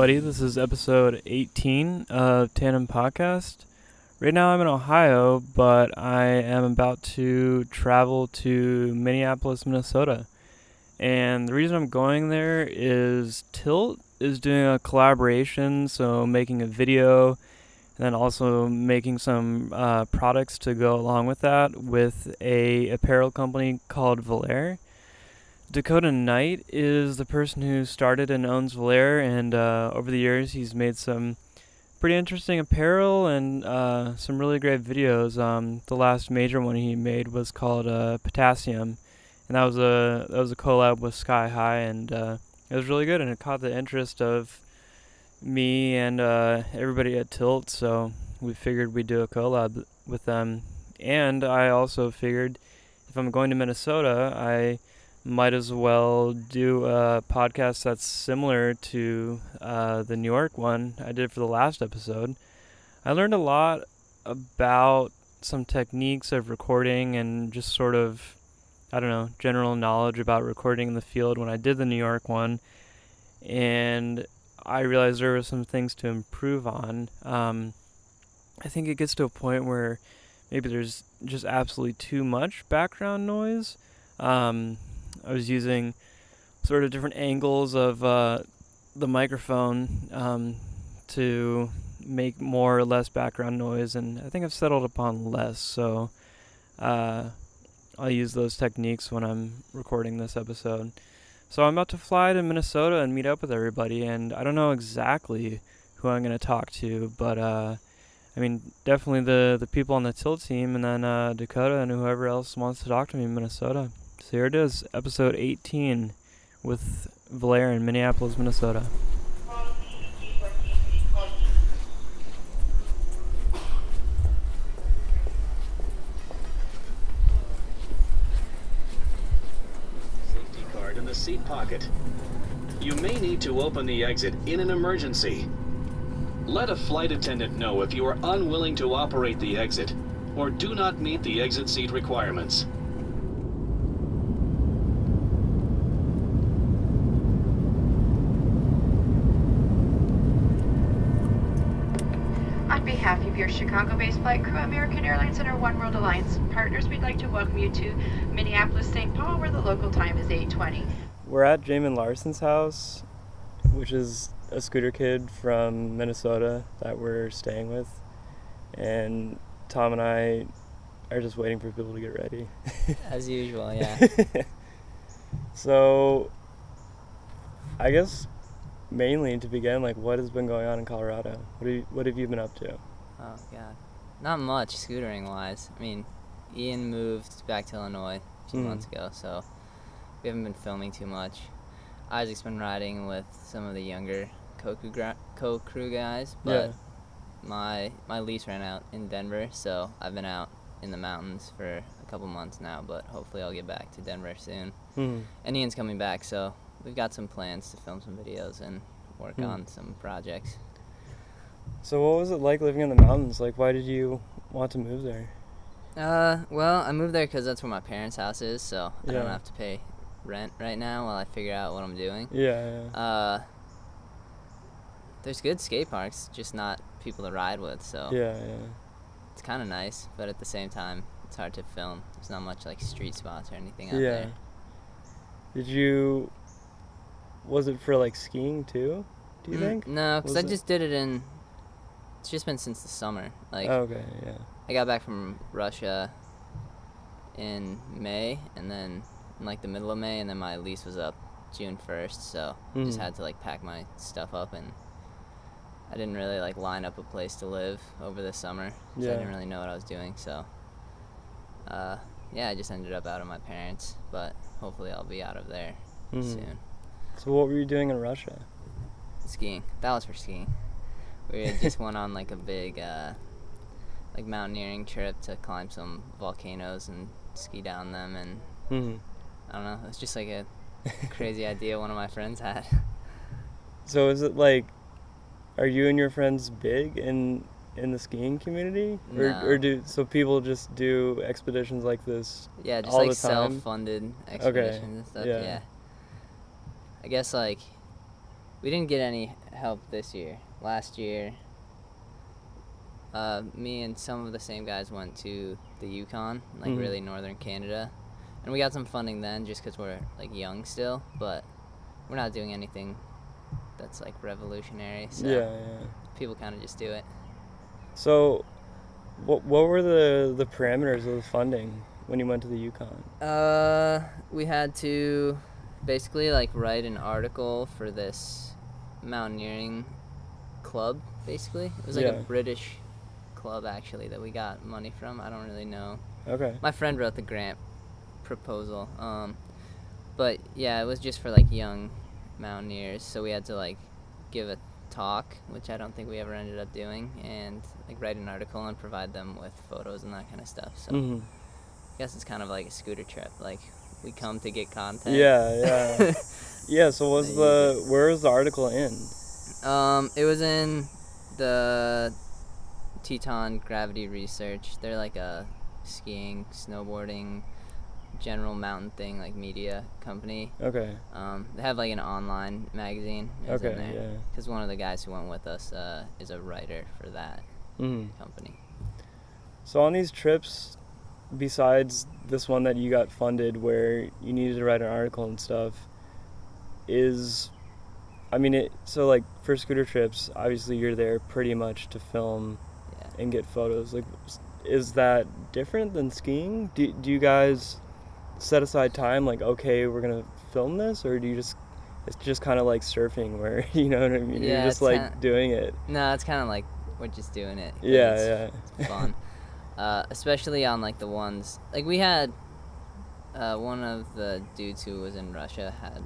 everybody. This is episode 18 of Tandem Podcast. Right now I'm in Ohio, but I am about to travel to Minneapolis, Minnesota. And the reason I'm going there is Tilt is doing a collaboration, so making a video, and then also making some products to go along with that with a apparel company called Valera. Dakota Knight is the person who started and owns Valera, and over the years he's made some pretty interesting apparel and some really great videos. The last major one he made was called Potassium, and that was a collab with Sky High, and it was really good, and it caught the interest of me and everybody at Tilt, so we figured we'd do a collab with them. And I also figured if I'm going to Minnesota, I might as well do a podcast that's similar to the New York one I did for the last episode. I learned a lot about some techniques of recording and just sort of, general knowledge about recording in the field when I did the New York one. And I realized there were some things to improve on. I think it gets to a point where maybe there's just absolutely too much background noise. I was using sort of different angles of the microphone to make more or less background noise, and I think I've settled upon less, so I'll use those techniques when I'm recording this episode. So I'm about to fly to Minnesota and meet up with everybody, and I don't know exactly who I'm going to talk to, but definitely the people on the Tilt team, and then Dakota and whoever else wants to talk to me in Minnesota. So here it is, episode 18 with Valera in Minneapolis, Minnesota. Safety card in the seat pocket. You may need to open the exit in an emergency. Let a flight attendant know if you are unwilling to operate the exit or do not meet the exit seat requirements. On behalf of your Chicago-based flight crew, American Airlines and our One World Alliance partners, we'd like to welcome you to Minneapolis-St. Paul, where the local time is 8:20. We're at Jamin Larson's house, which is a scooter kid from Minnesota that we're staying with. And Tom and I are just waiting for people to get ready. As usual, yeah. So, I guess mainly to begin, what has been going on in Colorado? What have you been up to? Oh, God. Not much, scootering-wise. I mean, Ian moved back to Illinois a few months ago, so we haven't been filming too much. Isaac's been riding with some of the younger co-crew guys, but my lease ran out in Denver, so I've been out in the mountains for a couple months now, but hopefully I'll get back to Denver soon. And Ian's coming back, so we've got some plans to film some videos and work on some projects. So what was it like living in the mountains? Why did you want to move there? Well, I moved there because that's where my parents' house is, so I don't have to pay rent right now while I figure out what I'm doing. There's good skate parks, just not people to ride with, so it's kind of nice, but at the same time, it's hard to film. There's not much street spots or anything out there. Was it for skiing too, do you think? No, because I just did it it's just been since the summer. I got back from Russia in May, and then in the middle of May, and then my lease was up June 1st, so I just had to pack my stuff up, and I didn't really line up a place to live over the summer, so I didn't really know what I was doing, so I just ended up out of my parents', but hopefully I'll be out of there soon. So what were you doing in Russia? Skiing. That was for skiing. We just went on a big mountaineering trip to climb some volcanoes and ski down them, and I don't know, it's just a crazy idea one of my friends had. So is it are you and your friends big in the skiing community? No. Or do people just do expeditions like this just all the time? self-funded expeditions and stuff, I guess We didn't get any help this year. Last year, me and some of the same guys went to the Yukon, like really northern Canada, and we got some funding then just because we're like young still, but we're not doing anything that's like revolutionary, so people kind of just do it. So what were the parameters of the funding when you went to the Yukon? We had to basically like write an article for this mountaineering club, basically. It was like a British club actually that we got money from. I don't really know. Okay. My friend wrote the grant proposal. But yeah, it was just for like young mountaineers, so we had to like give a talk, which I don't think we ever ended up doing, and like write an article and provide them with photos and that kind of stuff. So I guess it's kind of like a scooter trip. Like we come to get content. Yeah. Yeah, so where was the article in? It was in the Teton Gravity Research. They're like a skiing, snowboarding, general mountain thing, like media company. Okay. They have like an online magazine. Okay, in there. yeah. Because one of the guys who went with us is a writer for that company. So on these trips, besides this one that you got funded where you needed to write an article and stuff, so like for scooter trips, obviously you're there pretty much to film and get photos. Like, is that different than skiing? Do you guys set aside time like, okay, we're gonna film this, or do you just, it's just kind of like surfing where, you know what I mean? Yeah, you're just like doing it. No, it's kind of like we're just doing it. It's fun. Especially on like the ones, like we had one of the dudes who was in Russia had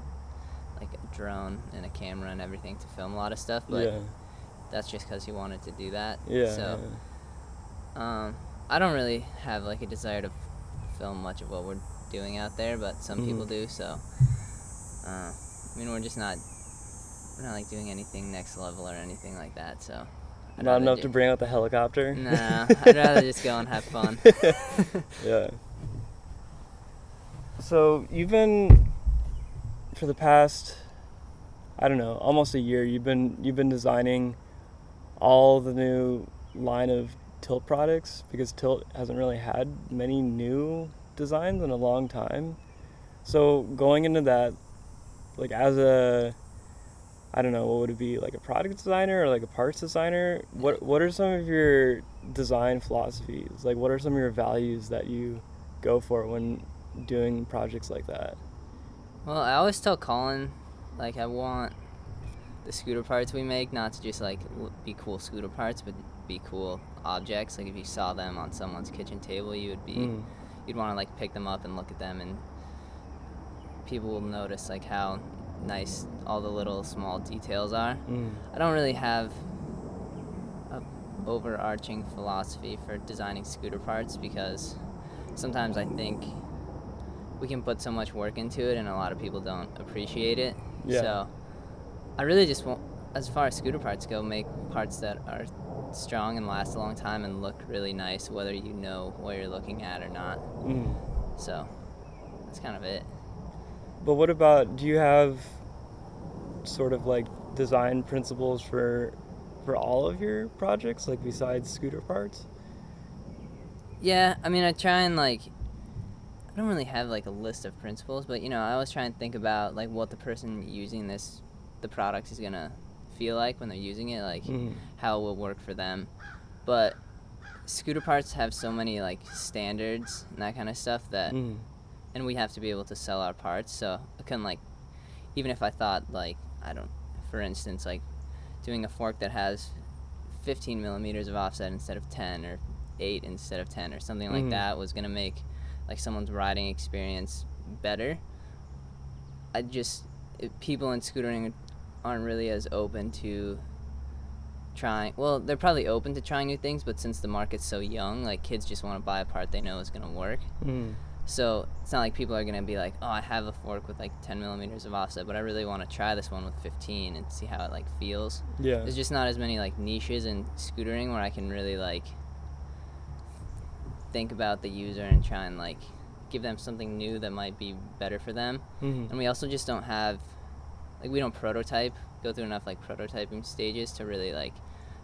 like a drone and a camera and everything to film a lot of stuff, but that's just because he wanted to do that. I don't really have like a desire to film much of what we're doing out there, but some people do, so we're not like doing anything next level or anything like that, so not enough to bring out the helicopter? No, I'd rather just go and have fun. Yeah. So you've been, for the past, I don't know, almost a year, you've been designing all the new line of Tilt products, because Tilt hasn't really had many new designs in a long time. So going into that, like as a, I don't know, what would it be, like a product designer or like a parts designer? What are some of your design philosophies? Like what are some of your values that you go for when doing projects like that? Well, I always tell Colin, like I want the scooter parts we make not to just like be cool scooter parts, but be cool objects. Like if you saw them on someone's kitchen table, you'd want to like pick them up and look at them, and people will notice like how nice all the little small details are. I don't really have a overarching philosophy for designing scooter parts, because sometimes I think we can put so much work into it and a lot of people don't appreciate it. So I really just want, as far as scooter parts go, make parts that are strong and last a long time and look really nice, whether you know what you're looking at or not. So that's kind of it. But what about, do you have sort of like design principles for all of your projects, like besides scooter parts? Yeah, I mean, I try and like, I don't really have like a list of principles, but you know, I always try and think about like what the person using the product is gonna feel like when they're using it, like how it will work for them. But scooter parts have so many like standards and that kind of stuff that and we have to be able to sell our parts, so I couldn't like, even if I thought like, for instance, like doing a fork that has 15 millimeters of offset instead of 10, or 8 instead of 10, or something like that was gonna make like someone's riding experience better. People in scootering aren't really as open to trying, well, they're probably open to trying new things, but since the market's so young, like kids just want to buy a part they know is going to work. So it's not like people are going to be like, oh, I have a fork with like 10 millimeters of offset, but I really want to try this one with 15 and see how it like feels. There's just not as many like niches in scootering where I can really like think about the user and try and like give them something new that might be better for them. And we also just don't have like we don't go through enough like prototyping stages to really like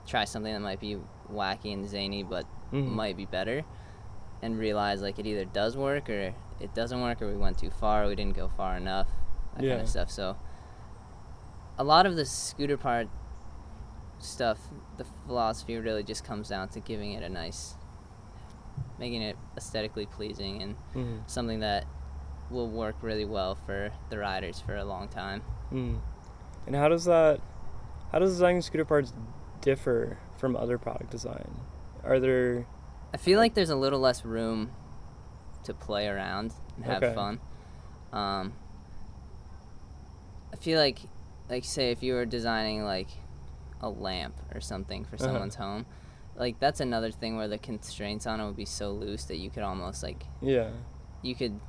try something that might be wacky and zany but might be better, and realize like it either does work or it doesn't work, or we went too far, or we didn't go far enough, that kind of stuff. So a lot of the scooter part stuff, the philosophy really just comes down to giving it making it aesthetically pleasing and something that will work really well for the riders for a long time. And how does designing scooter parts differ from other product design? I feel like there's a little less room to play around and have fun. I feel like say if you were designing like a lamp or something for someone's home, like that's another thing where the constraints on it would be so loose that you could almost like you could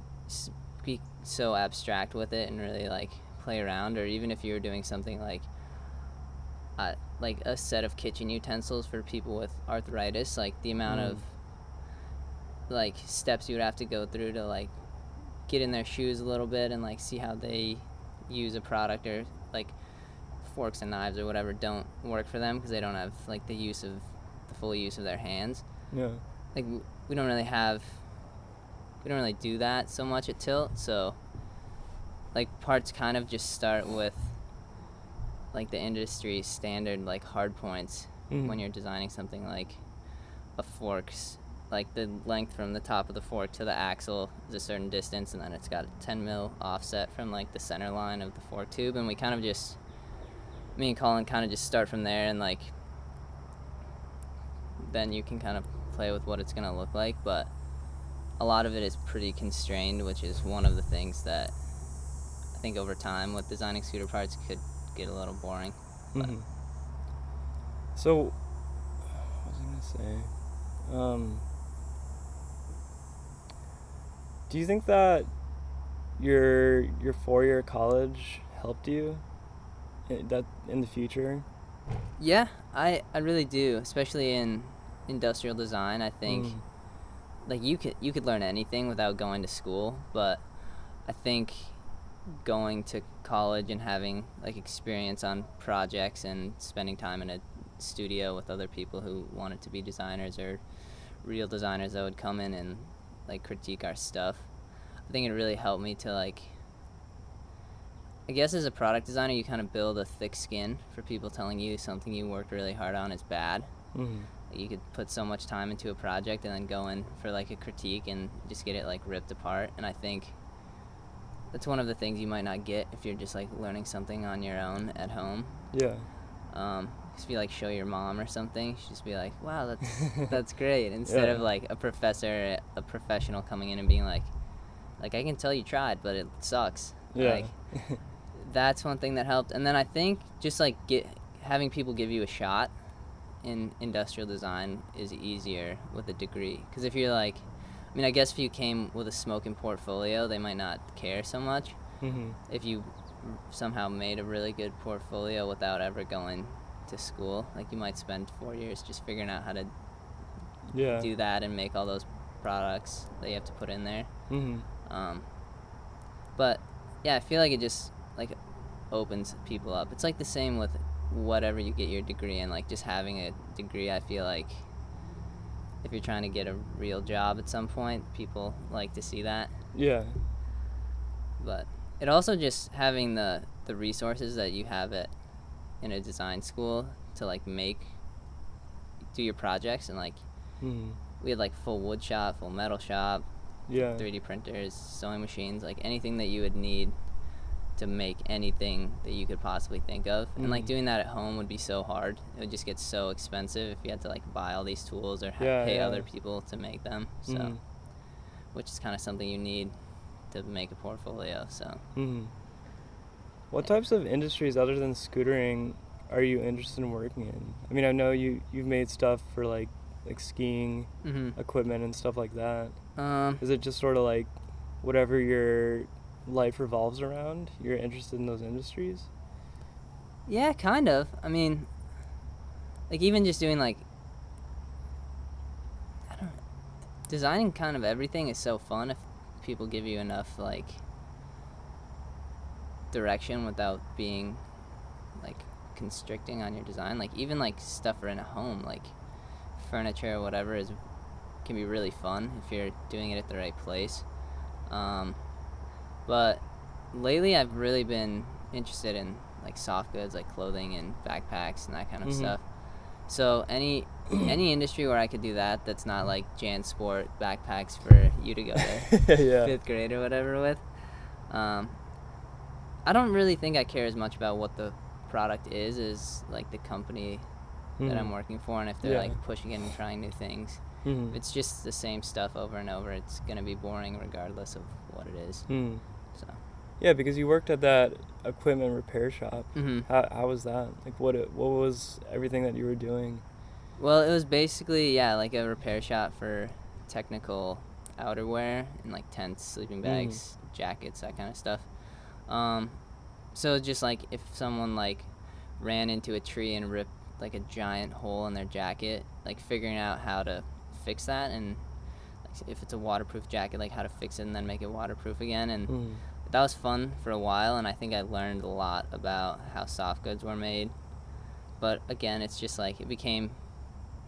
be so abstract with it and really like play around. Or even if you were doing something like a set of kitchen utensils for people with arthritis, like the amount of like steps you would have to go through to like get in their shoes a little bit and like see how they use a product, or like forks and knives or whatever don't work for them because they don't have like the full use of their hands. Like we don't really do that so much at Tilt, so like parts kind of just start with like the industry standard like hard points when you're designing something like a fork's, like the length from the top of the fork to the axle is a certain distance, and then it's got a 10 mil offset from like the center line of the fork tube, and me and Colin kind of just start from there, and like then you can kind of play with what it's gonna look like, but a lot of it is pretty constrained, which is one of the things that I think over time with designing scooter parts could get a little boring. So what was I gonna say? Do you think that your 4-year college helped you in the future? Yeah, I really do, especially in industrial design. I think like you could learn anything without going to school, but I think going to college and having like experience on projects and spending time in a studio with other people who wanted to be designers or real designers that would come in and like critique our stuff, I think it really helped me to like, I guess as a product designer you kind of build a thick skin for people telling you something you worked really hard on is bad. You could put so much time into a project and then go in for like a critique and just get it like ripped apart, and I think that's one of the things you might not get if you're just like learning something on your own at home. If you like show your mom or something, she'd just be like, wow, that's great, instead of like a professional coming in and being like I can tell you tried but it sucks. Like that's one thing that helped. And then I think just like having people give you a shot in industrial design is easier with a degree, because if you're like, I mean, I guess if you came with a smoking portfolio, they might not care so much. If you somehow made a really good portfolio without ever going to school, like you might spend 4 years just figuring out how to do that and make all those products that you have to put in there. But yeah, I feel like it just like opens people up. It's like the same with whatever you get your degree in, like just having a degree, I feel like if you're trying to get a real job at some point, people like to see that. But it also just having the resources that you have in a design school to like do your projects, and like we had like full wood shop, full metal shop, 3D printers, sewing machines, like anything that you would need to make anything that you could possibly think of. And like doing that at home would be so hard. It would just get so expensive if you had to like buy all these tools or pay other people to make them. So which is kind of something you need to make a portfolio. So what types of industries other than scootering are you interested in working in? I mean, I know you've made stuff for like skiing equipment and stuff like that. Is it just sort of like whatever your life revolves around, you're interested in those industries? Yeah, kind of. I mean, like even just doing like, I don't know, designing kind of everything is so fun if people give you enough like direction without being like constricting on your design. Like even like stuff for in a home, like furniture or whatever can be really fun if you're doing it at the right place. But lately I've really been interested in like soft goods, like clothing and backpacks and that kind of stuff. So any industry where I could do that's not like JanSport backpacks for you to go to Yeah. 5th grade or whatever with. I don't really think I care as much about what the product is as like the company that I'm working for, and if they're like pushing it and trying new things. If it's just the same stuff over and over, it's gonna be boring regardless of what it is. So. Yeah, because you worked at that equipment repair shop. How was that? Like, what was everything that you were doing? Well, it was basically like a repair shop for technical outerwear and like tents, sleeping bags, jackets, that kind of stuff. So just like if someone like ran into a tree and ripped like a giant hole in their jacket, like figuring out how to fix that, and like if it's a waterproof jacket, like how to fix it and then make it waterproof again. And that was fun for a while, and I think I learned a lot about how soft goods were made. But again, it's just like it became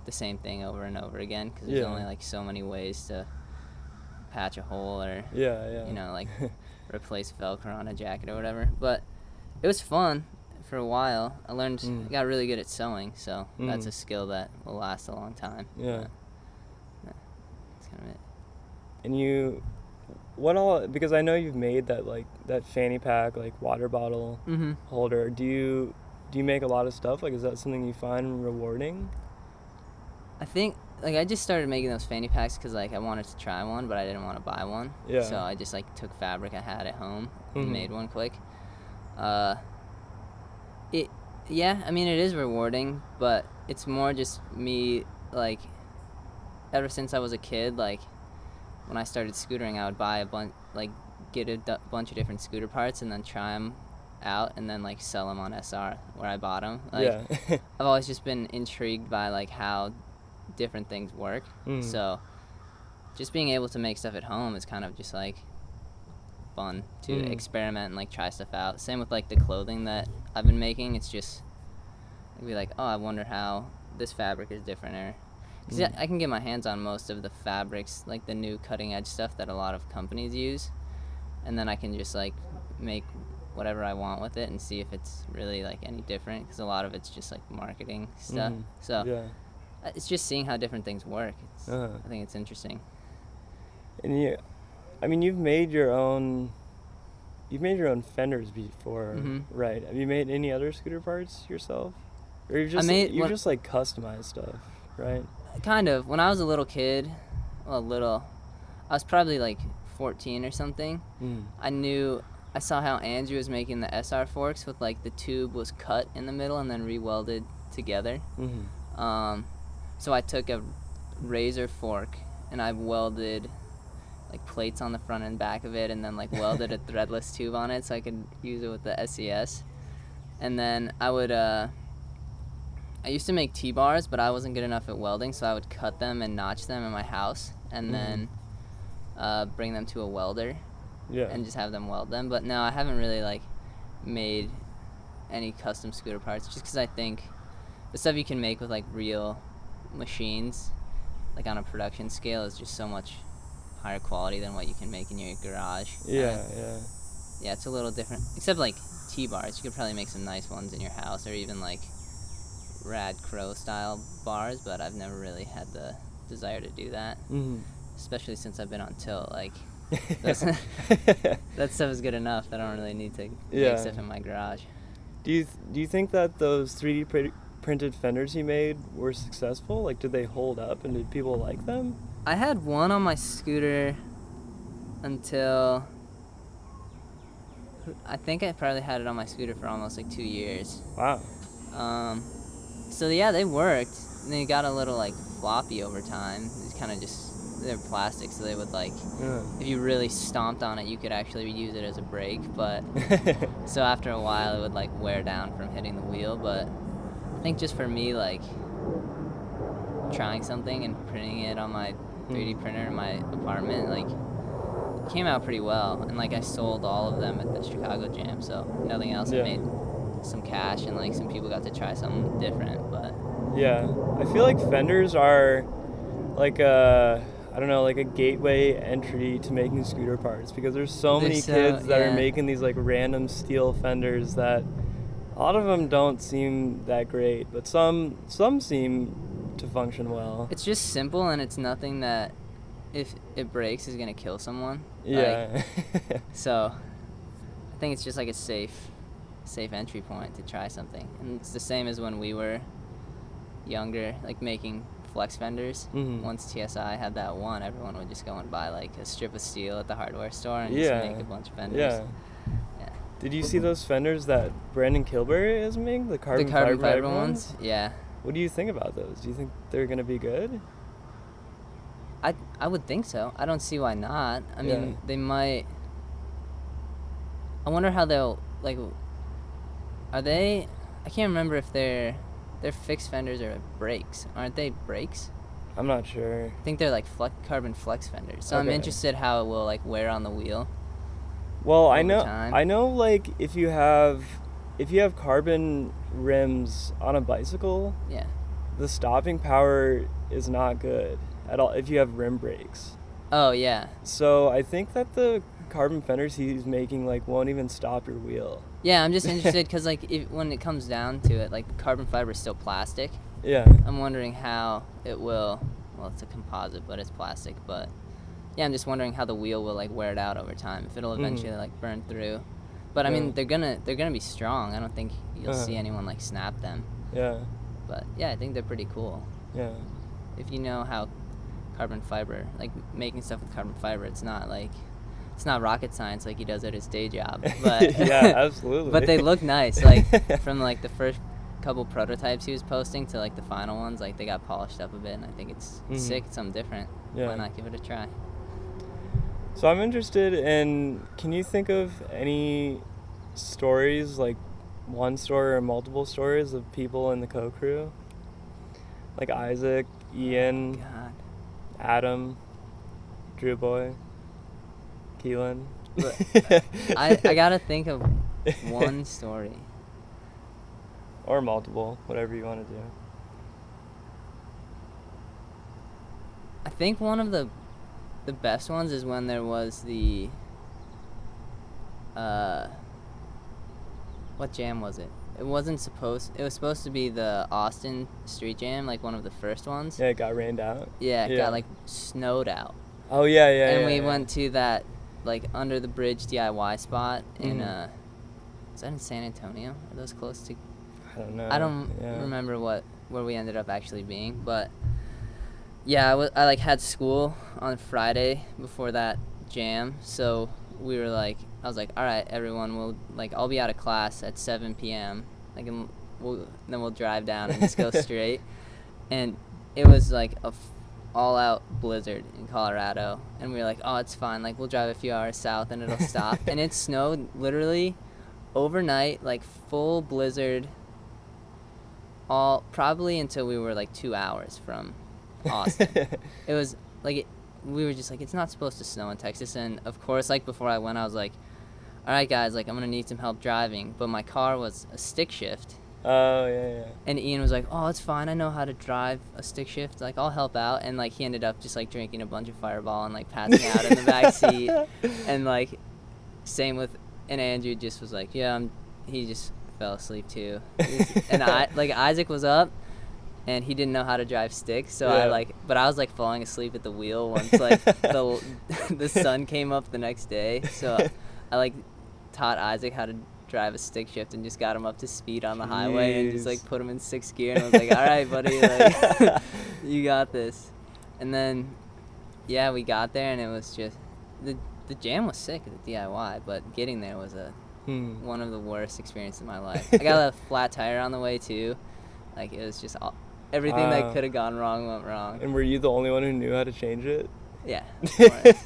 the same thing over and over again, because there's only like so many ways to patch a hole or you know, like replace Velcro on a jacket or whatever. But it was fun for a while. I learned, I got really good at sewing, so that's a skill that will last a long time. Yeah. That's kind of it. And because I know you've made that fanny pack, like water bottle holder. Do you make a lot of stuff? Like, is that something you find rewarding? I think, like, I just started making those fanny packs because, like, I wanted to try one, but I didn't want to buy one. Yeah. So I just, like, took fabric I had at home and made one quick. It is rewarding, but it's more just me, like, ever since I was a kid, like, when I started scootering, I would buy get a bunch of different scooter parts and then try them out and then, like, sell them on SR where I bought them. Like, I've always just been intrigued by, like, how different things work. So just being able to make stuff at home is kind of just like fun to experiment and like try stuff out. Same with like the clothing that I've been making. It's just I'd be like, oh, I wonder how this fabric is different, or because I can get my hands on most of the fabrics, like the new cutting edge stuff that a lot of companies use, and then I can just like make whatever I want with it and see if it's really like any different, because a lot of it's just like marketing stuff. So it's just seeing how different things work. I think it's interesting. And you've made your own fenders before, right? Have you made any other scooter parts yourself, or you just like customized stuff, right? Kind of. When I was a little kid, I was probably like 14 or something. I saw how Andrew was making the SR forks with like the tube was cut in the middle and then re-welded together. So I took a razor fork and I welded like plates on the front and back of it, and then like welded a threadless tube on it so I could use it with the SES. And then I used to make T-bars, but I wasn't good enough at welding, so I would cut them and notch them in my house and then bring them to a welder and just have them weld them. But no, I haven't really like made any custom scooter parts, just because I think the stuff you can make with like real machines, like on a production scale, is just so much higher quality than what you can make in your garage. Yeah, it's a little different, except like T-bars. You could probably make some nice ones in your house, or even like Rad Crow style bars, but I've never really had the desire to do that, especially since I've been on tilt. Like that stuff is good enough. I don't really need to make stuff in my garage. Do you think that those 3D printed fenders you made were successful? Like, did they hold up, and did people like them? I had one on my scooter until I think I probably had it on my scooter for almost like 2 years. Wow. So yeah, they worked. And they got a little like floppy over time. It's kind of just, they're plastic, so they would like, if you really stomped on it, you could actually use it as a brake. But so after a while, it would like wear down from hitting the wheel. But I think just for me, like trying something and printing it on my 3D printer in my apartment, like came out pretty well, and like I sold all of them at the Chicago Jam, so nothing else. I made some cash, and like some people got to try something different. But yeah, I feel like Fenders are like a, I don't know, like a gateway entry to making scooter parts, because there's so many kids that are making these like random steel Fenders that a lot of them don't seem that great, but some seem to function well. It's just simple, and it's nothing that if it breaks is gonna kill someone. Yeah. Like, so I think it's just like a safe entry point to try something. And it's the same as when we were younger, like making flex fenders. Once TSI had that one, everyone would just go and buy like a strip of steel at the hardware store and just make a bunch of fenders. Yeah. Did you see those fenders that Brandon Kilbury is making? The carbon fiber ones? Yeah. What do you think about those? Do you think they're going to be good? I would think so. I don't see why not. I mean, they might. I wonder how they'll, like, are they, I can't remember if they're fixed fenders or brakes. Aren't they brakes? I'm not sure. I think they're like carbon flex fenders. So I'm interested how it will like wear on the wheel. Well, I know like if you have carbon rims on a bicycle, the stopping power is not good at all if you have rim brakes. Oh yeah. So I think that the carbon fenders he's making like won't even stop your wheel. Yeah, I'm just interested because like when it comes down to it, like carbon fiber is still plastic. Yeah. I'm wondering how it will. Well, it's a composite, but it's plastic. But yeah, I'm just wondering how the wheel will like wear it out over time. If it'll eventually like burn through. But I mean, they're gonna be strong. I don't think you'll see anyone like snap them. Yeah. But yeah, I think they're pretty cool. Yeah. If you know how carbon fiber, like making stuff with carbon fiber, it's not rocket science like he does at his day job. But yeah, absolutely. But they look nice. Like from like the first couple prototypes he was posting to like the final ones, like they got polished up a bit, and I think it's sick. It's something different. Yeah. Why not give it a try? So I'm interested in, can you think of any stories, like one story or multiple stories of people in the co-crew? Like Isaac, Ian, Adam, Drew Boy, Keelan. I gotta think of one story. Or multiple, whatever you want to do. I think one of the best ones is when there was the what jam was it? It was supposed to be the Austin Street Jam, like one of the first ones. Yeah, it got rained out. Yeah, it got like snowed out. Oh yeah. And we went to that like under the bridge DIY spot in is that in San Antonio? Are those close to? I don't know. I don't remember where we ended up actually being, but yeah, I like had school on Friday before that jam, so we were like, I was like, all right, everyone, I'll be out of class at 7 p.m. Like, then we'll drive down and just go straight. And it was like a all-out blizzard in Colorado, and we were like, oh, it's fine. Like, we'll drive a few hours south and it'll stop. And it snowed literally overnight, like full blizzard, probably until we were like 2 hours from Austin. It was like we were just like, it's not supposed to snow in Texas. And of course, like before I went, I was like, all right guys, like I'm gonna need some help driving, but my car was a stick shift. Oh yeah. And Ian was like, oh, it's fine, I know how to drive a stick shift, like I'll help out. And like he ended up just like drinking a bunch of Fireball and like passing out in the back seat. And like same with, and Andrew just was like, yeah, he just fell asleep too. And Isaac was up and he didn't know how to drive stick, so but I was like falling asleep at the wheel once like the sun came up the next day. So I like taught Isaac how to drive a stick shift and just got him up to speed on the highway and just like put him in 6th gear, and I was like, all right buddy, like you got this. And then yeah, we got there and it was just the jam was sick at the DIY, but getting there was one of the worst experiences of my life. I got a flat tire on the way too. Like it was just everything that could have gone wrong went wrong. And were you the only one who knew how to change it? Yeah, of course.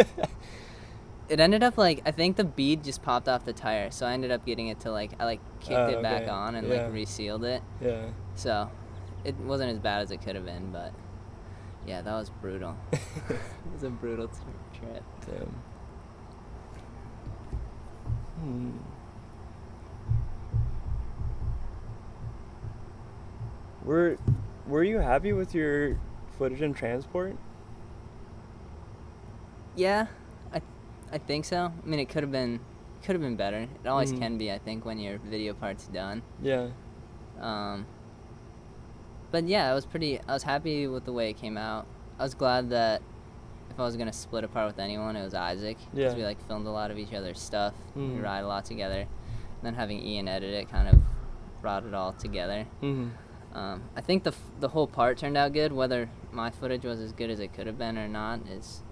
It ended up like, I think the bead just popped off the tire, so I ended up getting it to like, I like kicked it back on and like resealed it. Yeah. So it wasn't as bad as it could have been, but yeah, that was brutal. It was a brutal trip. Damn. Were you happy with your footage and transport? Yeah, I think so. I mean, it could have been better. It always can be, I think, when your video part's done. Yeah. But yeah, I was happy with the way it came out. I was glad that if I was gonna split apart with anyone, it was Isaac, because we like filmed a lot of each other's stuff. We ride a lot together, and then having Ian edit it kind of brought it all together. I think the whole part turned out good. Whether my footage was as good as it could have been or not is,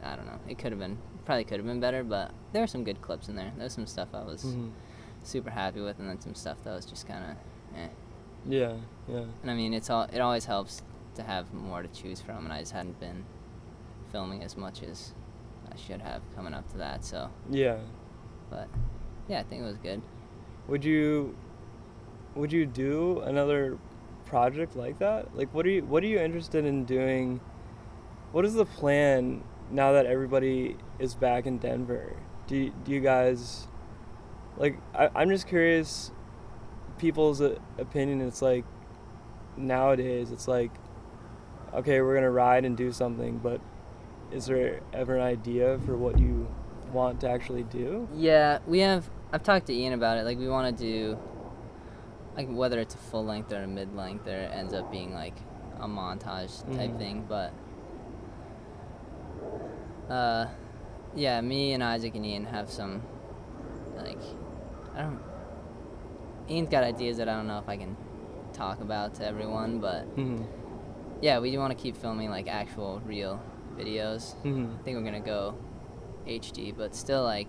I don't know. It probably could have been better, but there were some good clips in there. There was some stuff I was super happy with, and then some stuff that was just kind of eh. Yeah. And I mean, it always helps to have more to choose from, and I just hadn't been filming as much as I should have coming up to that, so. Yeah. But yeah, I think it was good. Would you do another project like that? Like, what are you interested in doing? What is the plan now that everybody is back in Denver? Do you guys, like, I'm just curious, people's opinion. It's like, nowadays it's like, okay, we're gonna ride and do something, but is there ever an idea for what you want to actually do? Yeah, I've talked to Ian about it. Like, we want to do, like, whether it's a full length or a mid length, or it ends up being like a montage type thing. But yeah, me and Isaac and Ian have some, like, Ian's got ideas that I don't know if I can talk about to everyone, but yeah, we do want to keep filming like actual real videos. I think we're gonna go HD, but still like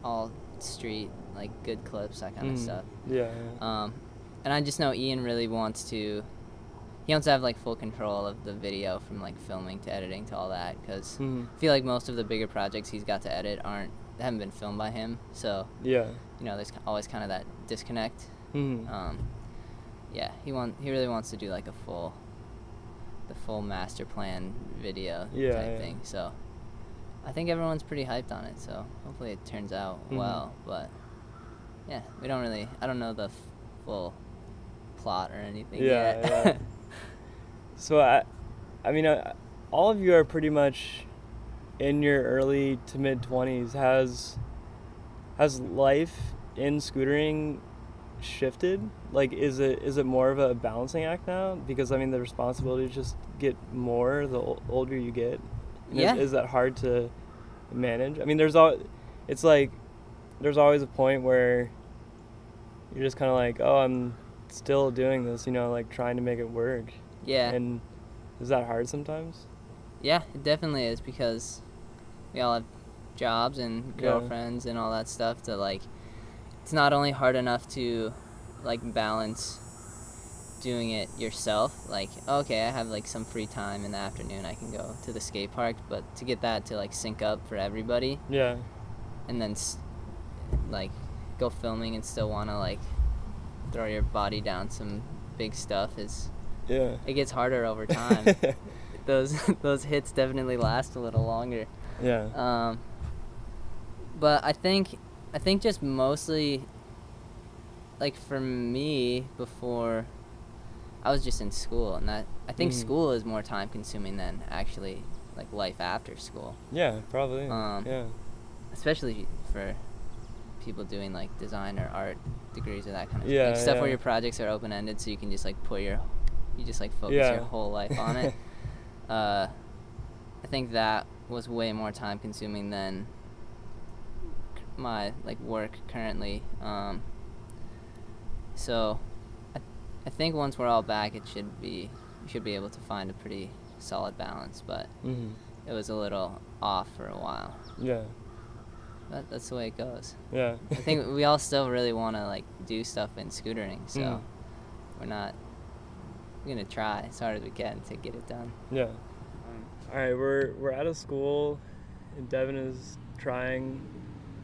all street, like good clips, that kind of stuff. Yeah. And I just know Ian really wants to have like full control of the video, from like filming to editing to all that, because I feel like most of the bigger projects he's got to edit haven't been filmed by him, so yeah, you know, there's always kind of that disconnect. Yeah, he really wants to do like the full master plan video type thing, so I think everyone's pretty hyped on it, so hopefully it turns out well. But yeah, I don't know the full plot or anything yet. Yeah. So I mean, all of you are pretty much in your early to mid 20s. Has life in scootering shifted? Like, is it more of a balancing act now? Because I mean, the responsibilities just get more the older you get. Yeah. Is that hard to manage? I mean, there's always a point where you're just kind of like, oh, I'm still doing this, you know, like trying to make it work. Yeah. And is that hard sometimes? Yeah, it definitely is, because we all have jobs and girlfriends and all that stuff, to like, it's not only hard enough to like balance doing it yourself, like, okay, I have like some free time in the afternoon, I can go to the skate park, but to get that to like sync up for everybody, and then like go filming and still want to like throw your body down some big stuff it gets harder over time. Those hits definitely last a little longer. But I think just mostly, like, for me, before, I was just in school, and that I think school is more time consuming than actually like life after school. Yeah, probably. Especially for people doing like design or art degrees or that kind of stuff. Like stuff where your projects are open ended, so you can just like focus your whole life on it. I think that was way more time consuming than my like work currently. So I think once we're all back, we should be able to find a pretty solid balance, but it was a little off for a while. But that's the way it goes. I think we all still really want to like do stuff in scootering, so we're gonna try as hard as we can to get it done. All right, we're out of school, and Devin is trying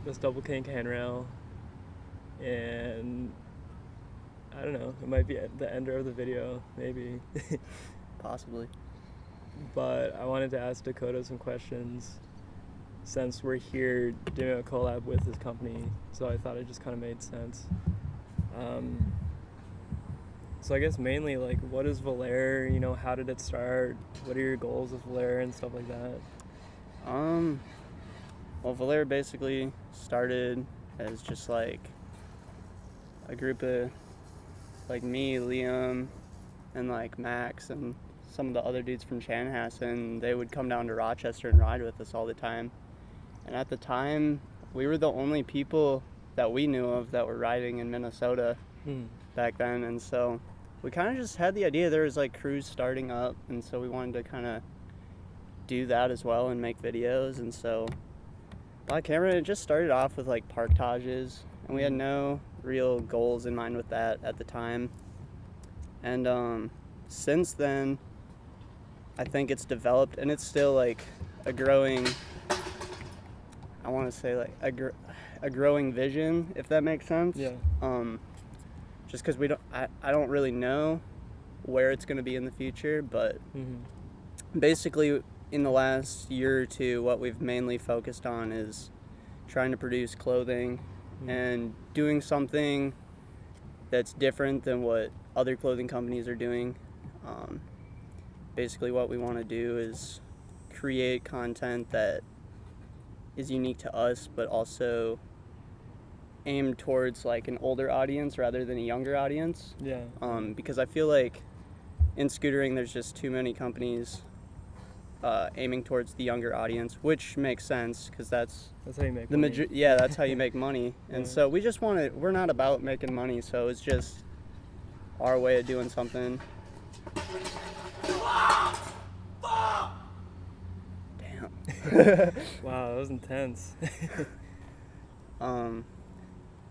this double kink handrail, and I don't know, it might be at the end of the video, maybe. Possibly. But I wanted to ask Dakota some questions. since we're here doing a collab with this company, so I thought it just kind of made sense. So I guess mainly, like, what is Valera? You know, how did it start? What are your goals with Valera and stuff like that? Well, Valera basically started as just like a group of like me, Liam, and like Max and some of the other dudes from Chanhassen. They would come down to Rochester and ride with us all the time. And at the time, we were the only people that we knew of that were riding in Minnesota back then. And so we kind of just had the idea there was like crews starting up, and so we wanted to kind of do that as well and make videos. And so Black Camera, it just started off with like parktages, and we had no real goals in mind with that at the time. And since then, I think it's developed, and it's still like a growing, I want to say like a growing vision, if that makes sense. Yeah. Just because I don't really know where it's going to be in the future, but basically in the last year or two, what we've mainly focused on is trying to produce clothing and doing something that's different than what other clothing companies are doing. Basically what we want to do is create content that is unique to us, but also aimed towards like an older audience rather than a younger audience. Yeah. Because I feel like in scootering there's just too many companies aiming towards the younger audience, which makes sense because that's how you make money. That's how you make money. And so we just we're not about making money, so it's just our way of doing something. Damn. Wow, that was intense.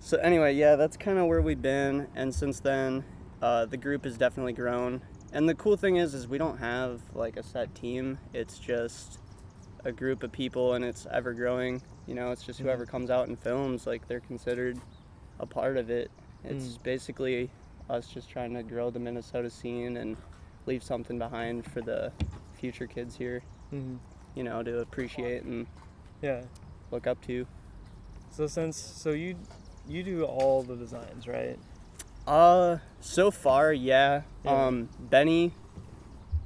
So anyway, yeah, that's kind of where we've been, and since then the group has definitely grown. And the cool thing is we don't have like a set team. It's just a group of people, and it's ever growing. You know, it's just whoever comes out and films, like they're considered a part of it. It's basically us just trying to grow the Minnesota scene and leave something behind for the future kids here, you know, to appreciate and look up to. So you do all the designs, right? So far, yeah. Benny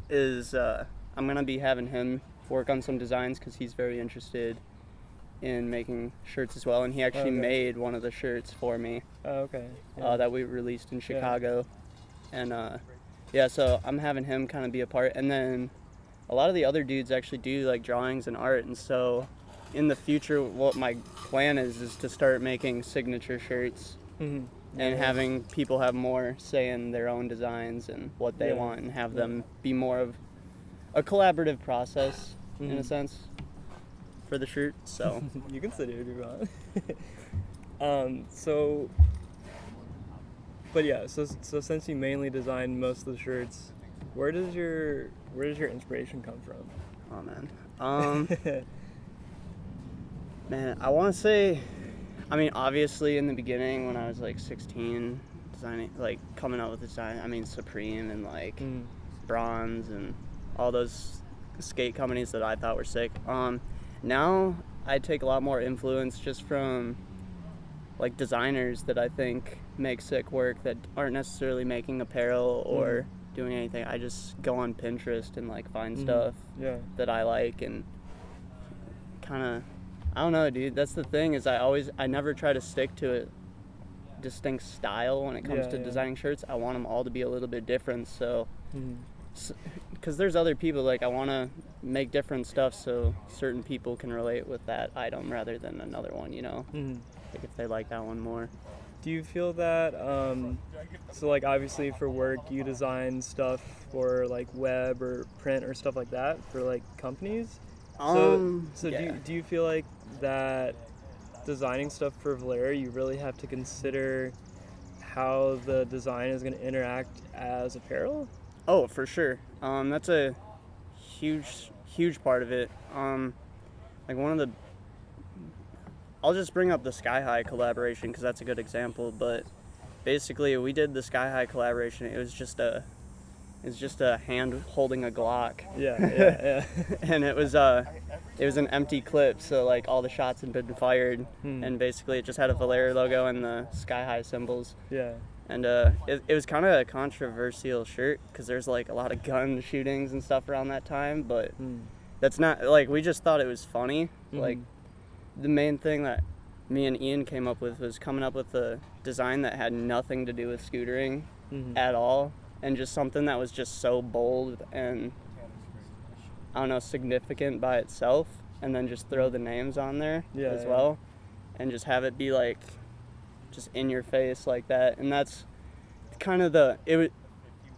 is, I'm gonna be having him work on some designs because he's very interested in making shirts as well, and he actually made one of the shirts for me. That we released in Chicago. And so I'm having him kind of be a part, and then a lot of the other dudes actually do like drawings and art. And so in the future, what my plan is to start making signature shirts and having people have more say in their own designs and what they want, and have them be more of a collaborative process in a sense for the shirt. So you can sit here if you want. So since you mainly design most of the shirts, where does your inspiration come from? Oh man. Man, I want to say, I mean, obviously in the beginning when I was like 16, designing, like coming up with design, I mean, Supreme and like Bronze and all those skate companies that I thought were sick. Now I take a lot more influence just from like designers that I think make sick work that aren't necessarily making apparel or doing anything. I just go on Pinterest and like find stuff that I like, and kind of, I don't know, dude. That's the thing, is I never try to stick to a distinct style when it comes to designing shirts. I want them all to be a little bit different, so because there's other people, like I want to make different stuff so certain people can relate with that item rather than another one, you know, like if they like that one more. Do you feel that, so like obviously for work you design stuff for like web or print or stuff like that for like companies? Do you feel like that designing stuff for Valera, you really have to consider how the design is going to interact as apparel? Oh, for sure. That's a huge part of it. Like one of the, I'll just bring up the Sky High collaboration because that's a good example. But basically, we did the Sky High collaboration. It was just a hand holding a Glock. Yeah. And it was it was an empty clip, so like all the shots had been fired, and basically it just had a Valera logo and the sky high symbols. Yeah. And it was kind of a controversial shirt because there's like a lot of gun shootings and stuff around that time, but that's not like, we just thought it was funny. Like the main thing that me and Ian came up with was coming up with a design that had nothing to do with scootering at all, and just something that was just so bold and, I don't know, significant by itself, and then just throw the names on there as well, and just have it be like just in your face like that. And that's kind of it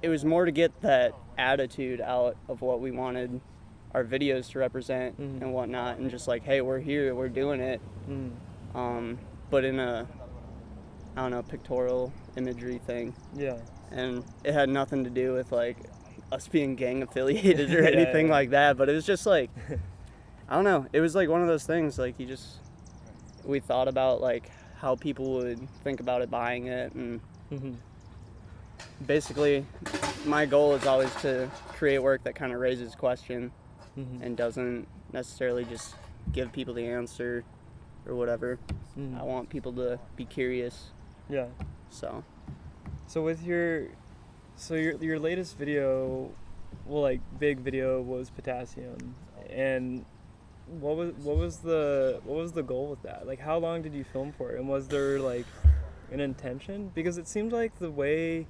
was more to get that attitude out of what we wanted our videos to represent and whatnot, and just like, hey, we're here, we're doing it, but in a, I don't know, pictorial imagery thing. Yeah. And it had nothing to do with like us being gang affiliated or anything like that, but it was just like, I don't know, it was like one of those things, like we thought about like how people would think about it buying it, and basically my goal is always to create work that kind of raises question and doesn't necessarily just give people the answer or whatever. I want people to be curious. Yeah. So with your latest video, well, like big video, was Potassium, and what was the goal with that? Like, how long did you film for it, and was there like an intention? Because it seemed like the way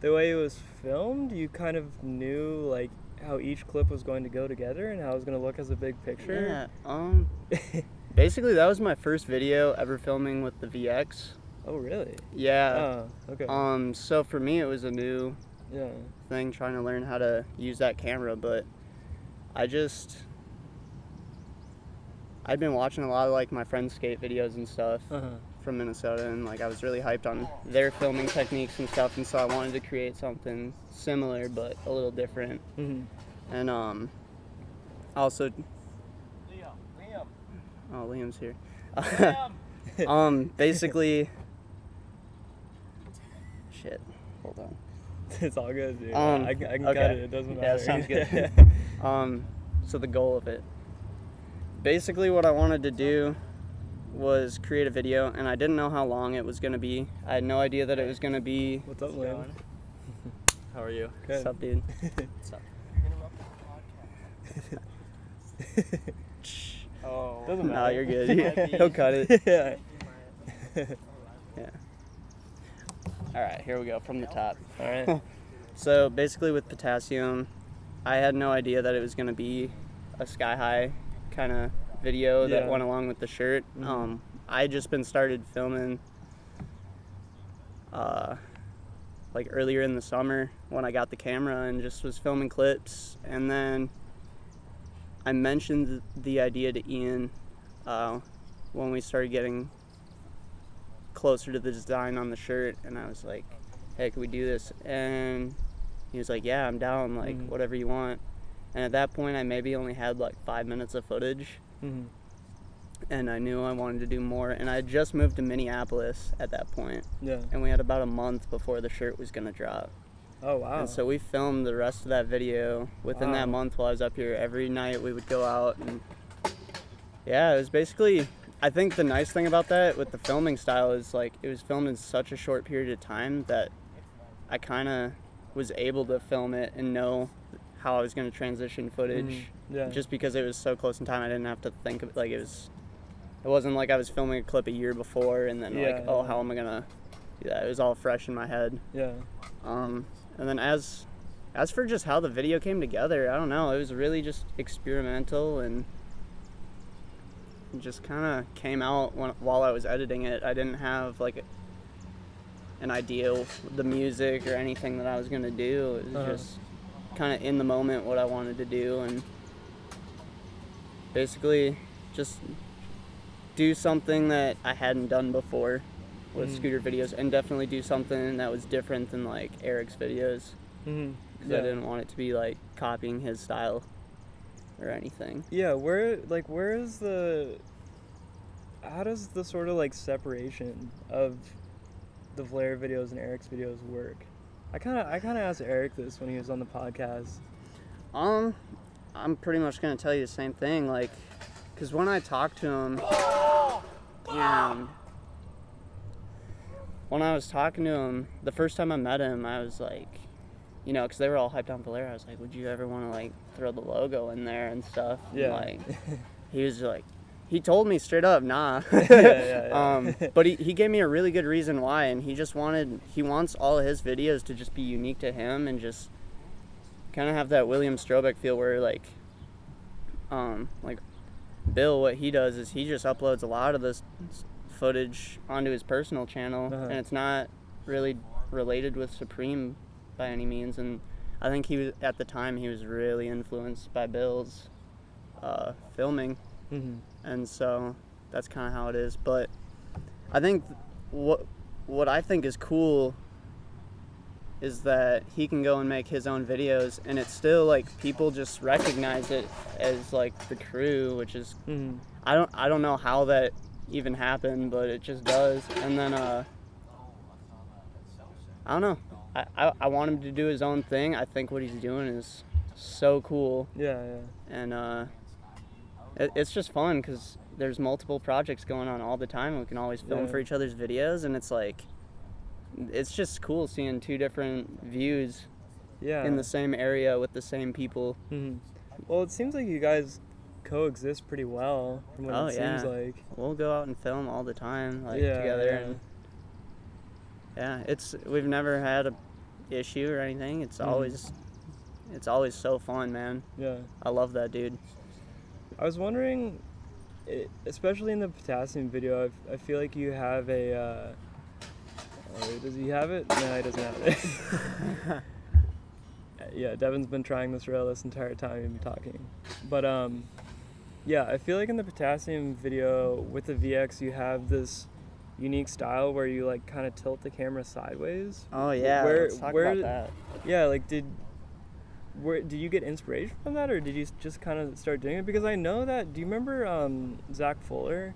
it was filmed, you kind of knew like how each clip was going to go together and how it was going to look as a big picture. Yeah. Basically, that was my first video ever filming with the VX. Oh, really? Yeah. Oh, okay. So for me, it was a new thing, trying to learn how to use that camera, but I'd been watching a lot of like my friends' skate videos and stuff from Minnesota, and like I was really hyped on their filming techniques and stuff, and so I wanted to create something similar but a little different. And also, oh, Liam's here. Basically, shit, hold on. It's all good, dude. I can cut it. It doesn't matter. Yeah, sounds good. So the goal of it, basically what I wanted to do was create a video, and I didn't know how long it was going to be. I had no idea that it was going to be... What's up, Liam? How are you? Good. What's up, dude? What's up? Oh. Doesn't matter. No, you're good. He'll cut it. Yeah. All right, here we go from the top. All right. So basically with Potassium, I had no idea that it was going to be a sky-high kind of video that went along with the shirt. I had just been started filming like earlier in the summer when I got the camera, and just was filming clips, and then I mentioned the idea to Ian when we started getting closer to the design on the shirt, and I was like, hey, can we do this? And he was like, yeah, I'm down, like whatever you want. And at that point I maybe only had like 5 minutes of footage, and I knew I wanted to do more, and I had just moved to Minneapolis at that point, and we had about a month before the shirt was gonna drop. Oh, wow. And so we filmed the rest of that video within that month while I was up here. Every night we would go out, and yeah, it was basically, I think the nice thing about that with the filming style is like it was filmed in such a short period of time that I kind of was able to film it and know how I was going to transition footage. Just because it was so close in time, I didn't have to think of it. Like it wasn't like I was filming a clip a year before and then how am I going to do that? It was all fresh in my head. And then as for just how the video came together, I don't know, it was really just experimental, and it just kind of came out while I was editing it. I didn't have like an idea of the music or anything that I was going to do. It was just kind of in the moment what I wanted to do, and basically just do something that I hadn't done before with scooter videos, and definitely do something that was different than like Eric's videos, because I didn't want it to be like copying his style or anything. How does the sort of like separation of the Valera videos and Eric's videos work? I kind of asked Eric this when he was on the podcast. I'm pretty much gonna tell you the same thing, like, because when I talked to him, when I was talking to him, the first time I met him, I was like, you know, because they were all hyped on Valera, I was like, would you ever want to, like, throw the logo in there and stuff? Yeah. And, like, he was like, he told me straight up, nah. Yeah. But he gave me a really good reason why, and he wants all of his videos to just be unique to him and just kind of have that William Strobeck feel where, like Bill, what he does is he just uploads a lot of this footage onto his personal channel, and it's not really related with Supreme by any means. And I think at the time he was really influenced by Bill's filming, and so that's kind of how it is. But I think what I think is cool is that he can go and make his own videos, and it's still like people just recognize it as like the crew, which is I don't know how that even happened, but it just does. And then I don't know. I want him to do his own thing. I think what he's doing is so cool. Yeah. And it's just fun because there's multiple projects going on all the time. We can always film for each other's videos, and it's like, it's just cool seeing two different views in the same area with the same people. Well, it seems like you guys coexist pretty well from what it seems like. We'll go out and film all the time, like together. And we've never had a issue or anything. It's always so fun, man. Yeah. I love that dude. I was wondering, especially in the Potassium video, I feel like you have a does he have it? No, he doesn't have it. Yeah, Devin's been trying this rail this entire time we've been talking. But yeah, I feel like in the Potassium video with the VX you have this unique style where you like kind of tilt the camera sideways. Oh yeah, let's talk about that. Yeah, like did you get inspiration from that, or did you just kind of start doing it? Because I know that, do you remember Zach Fuller?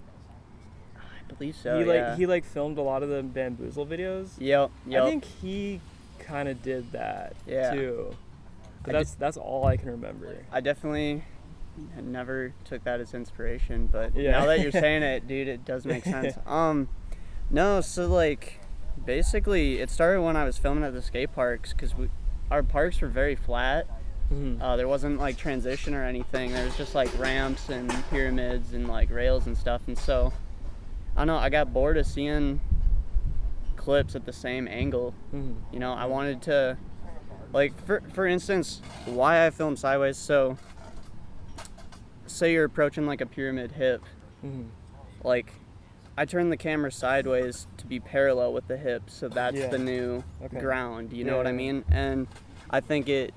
I believe so. He filmed a lot of the Bamboozle videos. Yep. I think he kind of did that too. But that's all I can remember. I definitely never took that as inspiration, but now that you're saying it, dude, it does make sense. No, so like basically it started when I was filming at the skate parks, because our parks were very flat. There wasn't like transition or anything. There was just like ramps and pyramids and like rails and stuff. And so I don't know, I got bored of seeing clips at the same angle. You know, I wanted to, like, for instance, why I film sideways. So say you're approaching like a pyramid hip, like I turn the camera sideways to be parallel with the hip, so that's the new ground, you know what I mean? And I think it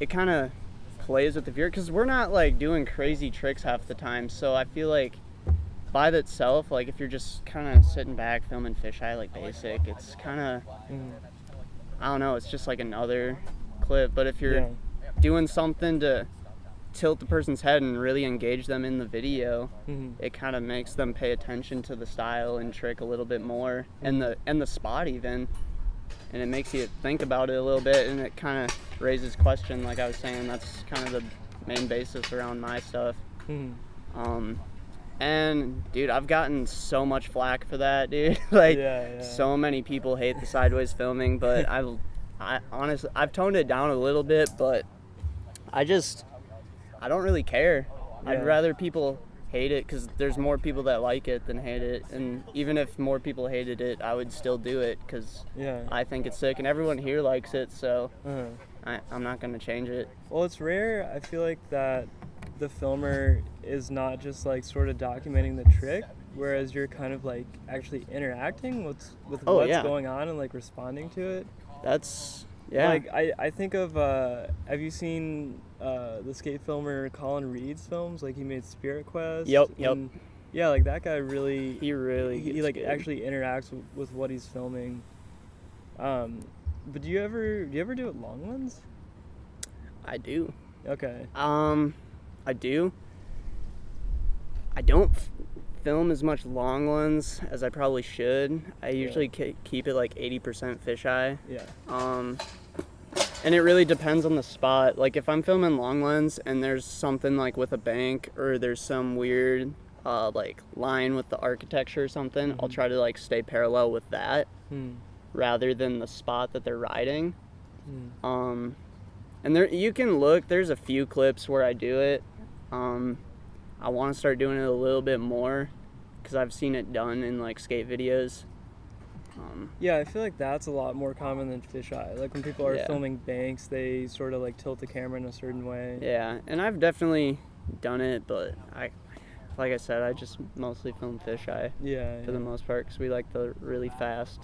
kind of plays with the viewer, because we're not like doing crazy tricks half the time. So I feel like by itself, like if you're just kind of sitting back filming fisheye, like basic, it's kind of I don't know, it's just like another clip. But if you're doing something to tilt the person's head and really engage them in the video, it kind of makes them pay attention to the style and trick a little bit more, and the spot even, and it makes you think about it a little bit, and it kind of raises question. Like I was saying, that's kind of the main basis around my stuff. And dude, I've gotten so much flack for that, dude. Like so many people hate the sideways filming, but I honestly, I've toned it down a little bit, but I don't really care. I'd rather people hate it, because there's more people that like it than hate it. And even if more people hated it, I would still do it, because I think it's sick, and everyone here likes it, so I'm not going to change it. Well, it's rare, I feel like, that the filmer is not just like sort of documenting the trick, whereas you're kind of like actually interacting with what's going on and like responding to it. That's like I think of have you seen the skate filmer Colin Reed's films? Like he made Spirit Quest. Yep. Yeah, like that guy really he like good. Actually interacts with what he's filming. But do you ever do it long lens? I do. Okay. I do. I don't film as much long lens as I probably should. I usually keep it like 80% fisheye. And it really depends on the spot. Like if I'm filming long lens and there's something like with a bank or there's some weird like line with the architecture or something, I'll try to like stay parallel with that rather than the spot that they're riding. And there you can look, there's a few clips where I do it. I want to start doing it a little bit more because I've seen it done in like skate videos. Yeah, I feel like that's a lot more common than fisheye. Like when people are filming banks, they sort of like tilt the camera in a certain way. Yeah, and I've definitely done it, but like I said, I just mostly film fisheye for the most part because we like the really fast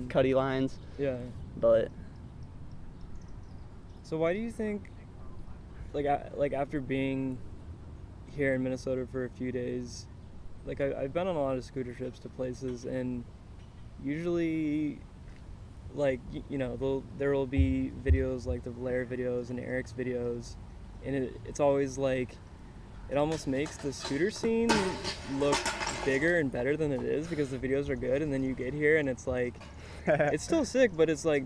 cutty lines. Yeah. But so why do you think, like after being here in Minnesota for a few days, like I've been on a lot of scooter trips to places, and usually, like, you know, there will be videos like the Valera videos and Eric's videos, and it's always like, it almost makes the scooter scene look bigger and better than it is because the videos are good, and then you get here and it's like, it's still sick, but it's like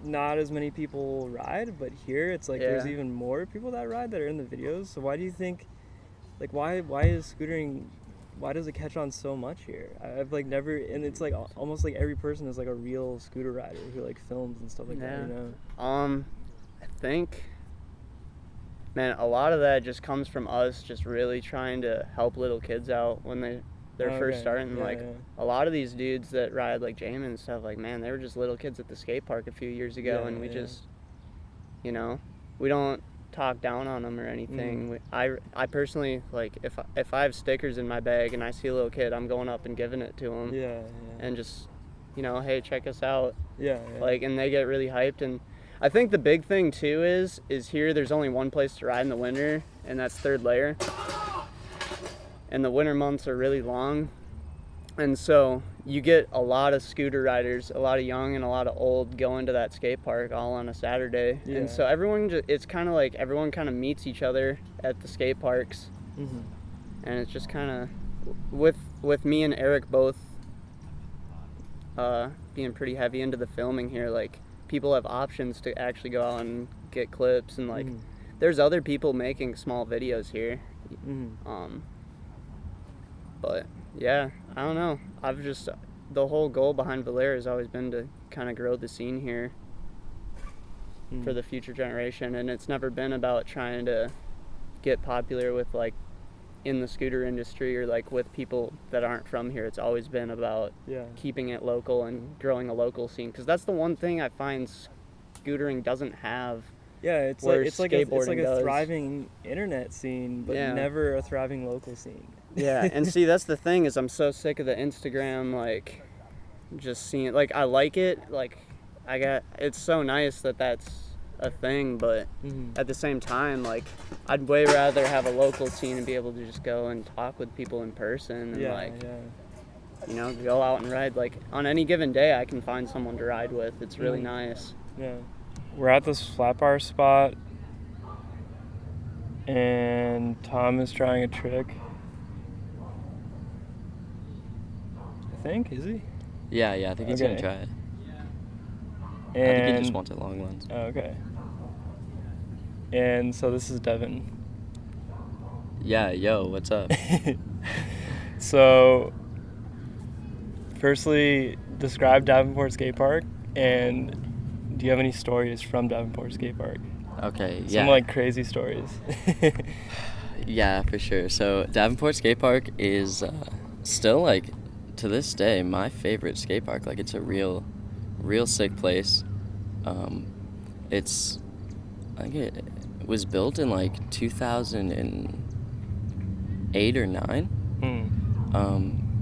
not as many people ride, but here it's like there's even more people that ride that are in the videos. So why do you think, like, why is scootering, why does it catch on so much here? I've like never, and it's like almost like every person is like a real scooter rider who like films and stuff like that, you know? I think, man, a lot of that just comes from us just really trying to help little kids out when they're first starting. A lot of these dudes that ride like Jamin and stuff, like, man, they were just little kids at the skate park a few years ago, and we just, you know, we don't talk down on them or anything. I personally, like, if I have stickers in my bag and I see a little kid, I'm going up and giving it to them. And just, you know, hey, check us out. Like, and they get really hyped. And I think the big thing too is here there's only one place to ride in the winter, and that's Third Layer. And the winter months are really long, and so you get a lot of scooter riders, a lot of young and a lot of old, going to that skate park all on a Saturday. And so it's kind of like everyone kind of meets each other at the skate parks. And it's just kind of, with me and Eric both being pretty heavy into the filming here, like, people have options to actually go out and get clips, and like there's other people making small videos here. But yeah, I don't know, the whole goal behind Valera has always been to kind of grow the scene here for the future generation, and it's never been about trying to get popular with like in the scooter industry or like with people that aren't from here. It's always been about keeping it local and growing a local scene, because that's the one thing I find scootering doesn't have. It's like a thriving internet scene, but never a thriving local scene. And see, that's the thing, is I'm so sick of the Instagram, like, just seeing, like, I like it, like, it's so nice that that's a thing, but at the same time, like, I'd way rather have a local scene and be able to just go and talk with people in person and you know, go out and ride. Like, on any given day, I can find someone to ride with. It's really nice. We're at this flat bar spot, and Tom is trying a trick. I think, is he? Yeah, I think he's gonna try it. And I think he just wants a long lens. Okay. And so this is Devin. Yeah, yo, what's up? So, firstly, describe Davenport Skatepark, and do you have any stories from Davenport Skatepark? Okay, Some like crazy stories. Yeah, for sure. So Davenport Skatepark is still, like, to this day, my favorite skate park. Like, it's a real sick place. I think it was built in like 2008 or 9.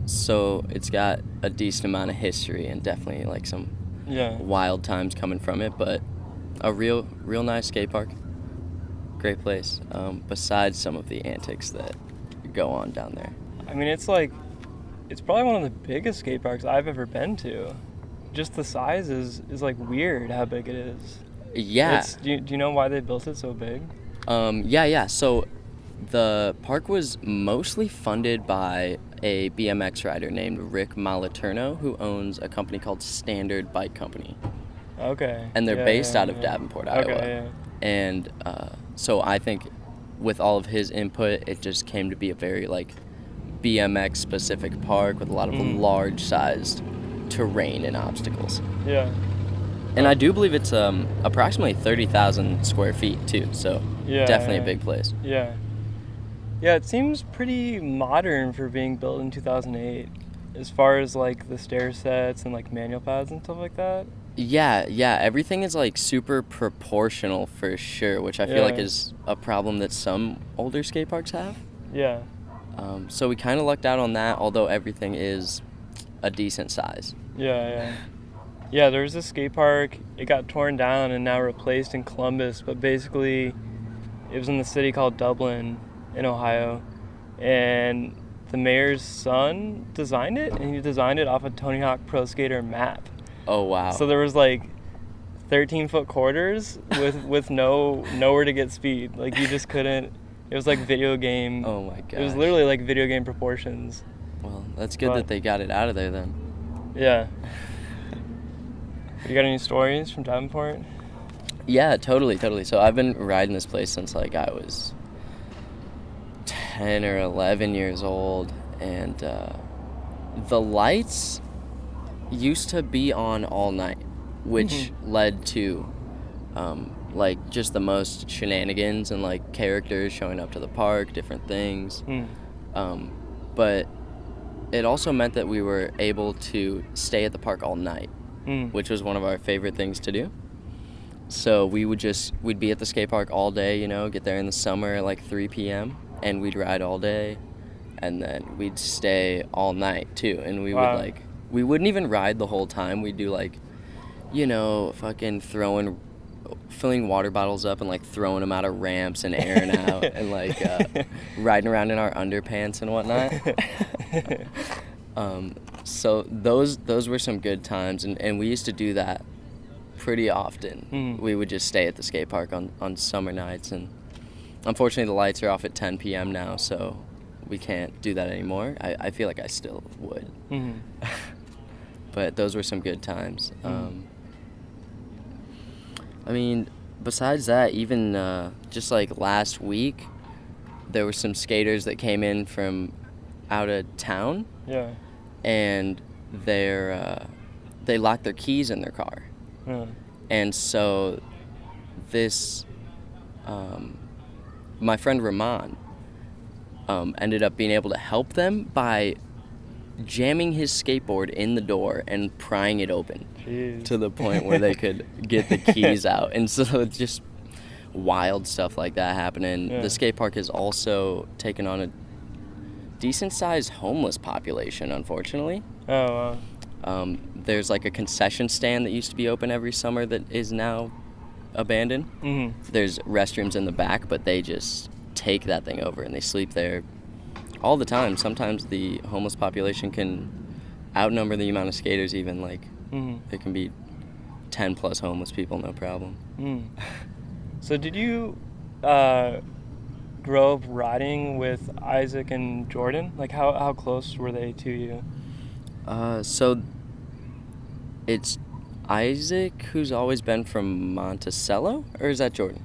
So it's got a decent amount of history and definitely like some wild times coming from it, but a real nice skate park. Great place. Besides some of the antics that go on down there. I mean, it's probably one of the biggest skate parks I've ever been to. Just the size is like weird how big it is. Yeah. Do you know why they built it so big? Yeah. So the park was mostly funded by a BMX rider named Rick Malaturno, who owns a company called Standard Bike Company. Okay. And they're based out of yeah. Davenport, Iowa. Okay, yeah. And so I think with all of his input, it just came to be a very, like, BMX-specific park with a lot of large-sized terrain and obstacles. Yeah. And I do believe it's approximately 30,000 square feet, too, so definitely a big place. Yeah. Yeah, it seems pretty modern for being built in 2008, as far as, like, the stair sets and, like, manual pads and stuff like that. Yeah, everything is, like, super proportional for sure, which I feel like is a problem that some older skate parks have. Yeah. So we kind of lucked out on that, although everything is a decent size. Yeah. Yeah, there was a skate park. It got torn down and now replaced in Columbus, but basically it was in the city called Dublin in Ohio, and the mayor's son designed it, and he designed it off a Tony Hawk Pro Skater map. Oh, wow. So there was like 13-foot quarters with nowhere to get speed. Like you just couldn't. It was like video game. Oh my gosh. It was literally like video game proportions. Well, that's good that they got it out of there then. Yeah. You got any stories from Davenport? Yeah, totally. So I've been riding this place since like I was 10 or 11 years old, and the lights used to be on all night, which led to like just the most shenanigans and like characters showing up to the park, different things. But it also meant that we were able to stay at the park all night, which was one of our favorite things to do. So we'd be at the skate park all day, you know, get there in the summer at like 3 p.m. and we'd ride all day, and then we'd stay all night too. And we would like, we wouldn't even ride the whole time. We'd do like, you know, fucking filling water bottles up and like throwing them out of ramps and airing out and like riding around in our underpants and whatnot. So those were some good times, and we used to do that pretty often. We would just stay at the skate park on summer nights, and unfortunately the lights are off at 10 p.m. now, so we can't do that anymore. I feel like I still would. But those were some good times. I mean, besides that, even just like last week, there were some skaters that came in from out of town. Yeah. And they locked their keys in their car. And so this, my friend Rahman ended up being able to help them by jamming his skateboard in the door and prying it open. Jeez. To the point where they could get the keys out. And so it's just wild stuff like that happening. The skate park has also taken on a decent-sized homeless population, unfortunately. Oh, wow. There's like a concession stand that used to be open every summer that is now abandoned. There's restrooms in the back, but they just take that thing over and they sleep there all the time. Sometimes the homeless population can outnumber the amount of skaters even. Like, there can be 10 plus homeless people, no problem. So did you grow up riding with Isaac and Jordan? Like, how close were they to you? So it's Isaac, who's always been from Monticello, or is that Jordan?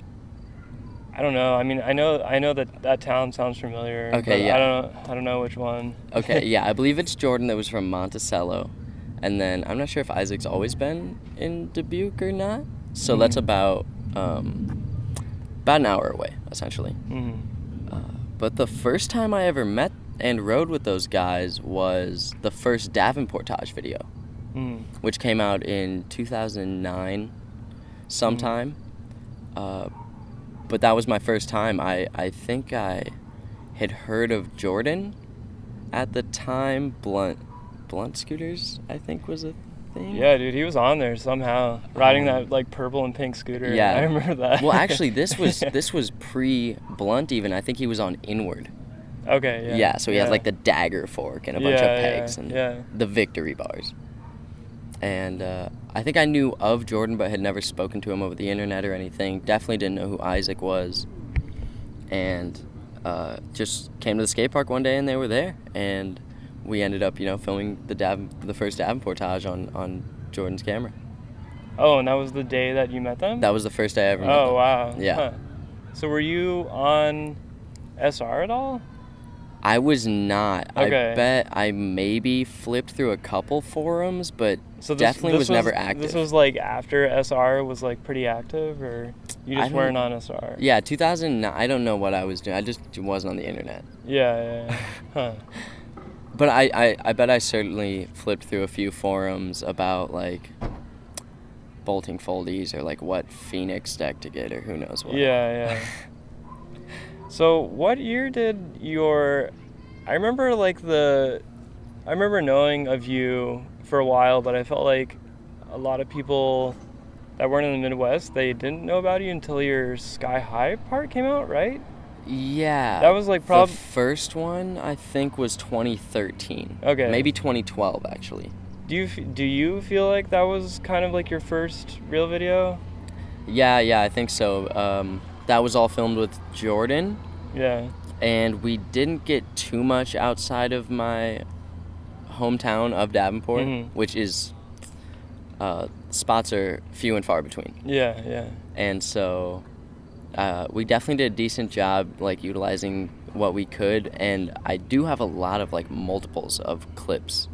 I don't know. I mean, I know that town sounds familiar. Okay, but yeah. I don't know which one. Okay, yeah, I believe it's Jordan that was from Monticello, and then I'm not sure if Isaac's always been in Dubuque or not. So that's about an hour away, essentially. But the first time I ever met and rode with those guys was the first Davenportage video, which came out in 2009 sometime. But that was my first time. I think I had heard of Jordan at the time. Blunt scooters, I think, was a thing. Yeah, dude, he was on there somehow, riding that like purple and pink scooter. Yeah, I remember that. Well, actually, this was pre-Blunt even. I think he was on Inward. Okay, yeah. Yeah, so he has like the dagger fork and a bunch of pegs and yeah. the victory bars. And I think I knew of Jordan, but had never spoken to him over the internet or anything. Definitely didn't know who Isaac was. And just came to the skate park one day and they were there. And we ended up, filming the first Davenportage on Jordan's camera. Oh, and that was the day that you met them? That was the first day I ever met them. Oh, wow. Yeah. Huh. So were you on SR at all? I was not. Okay. I bet I maybe flipped through a couple forums, but So definitely was never active. This was like after SR was like pretty active, or you just weren't on SR? Yeah, 2009. I don't know what I was doing. I just wasn't on the internet. Yeah. Huh. But I bet I certainly flipped through a few forums about like bolting foldies or like what Phoenix deck to get or who knows what. Yeah. So what year did your... I remember knowing of you for a while, but I felt like a lot of people that weren't in the Midwest, they didn't know about you until your Sky High part came out, right? Yeah. That was like the first one I think was 2013. Okay. Maybe 2012 actually. Do you feel like that was kind of like your first real video? Yeah, I think so. That was all filmed with Jordan. Yeah. And we didn't get too much outside of my hometown of Davenport, which is spots are few and far between. Yeah. And so we definitely did a decent job like utilizing what we could, and I do have a lot of like multiples of clips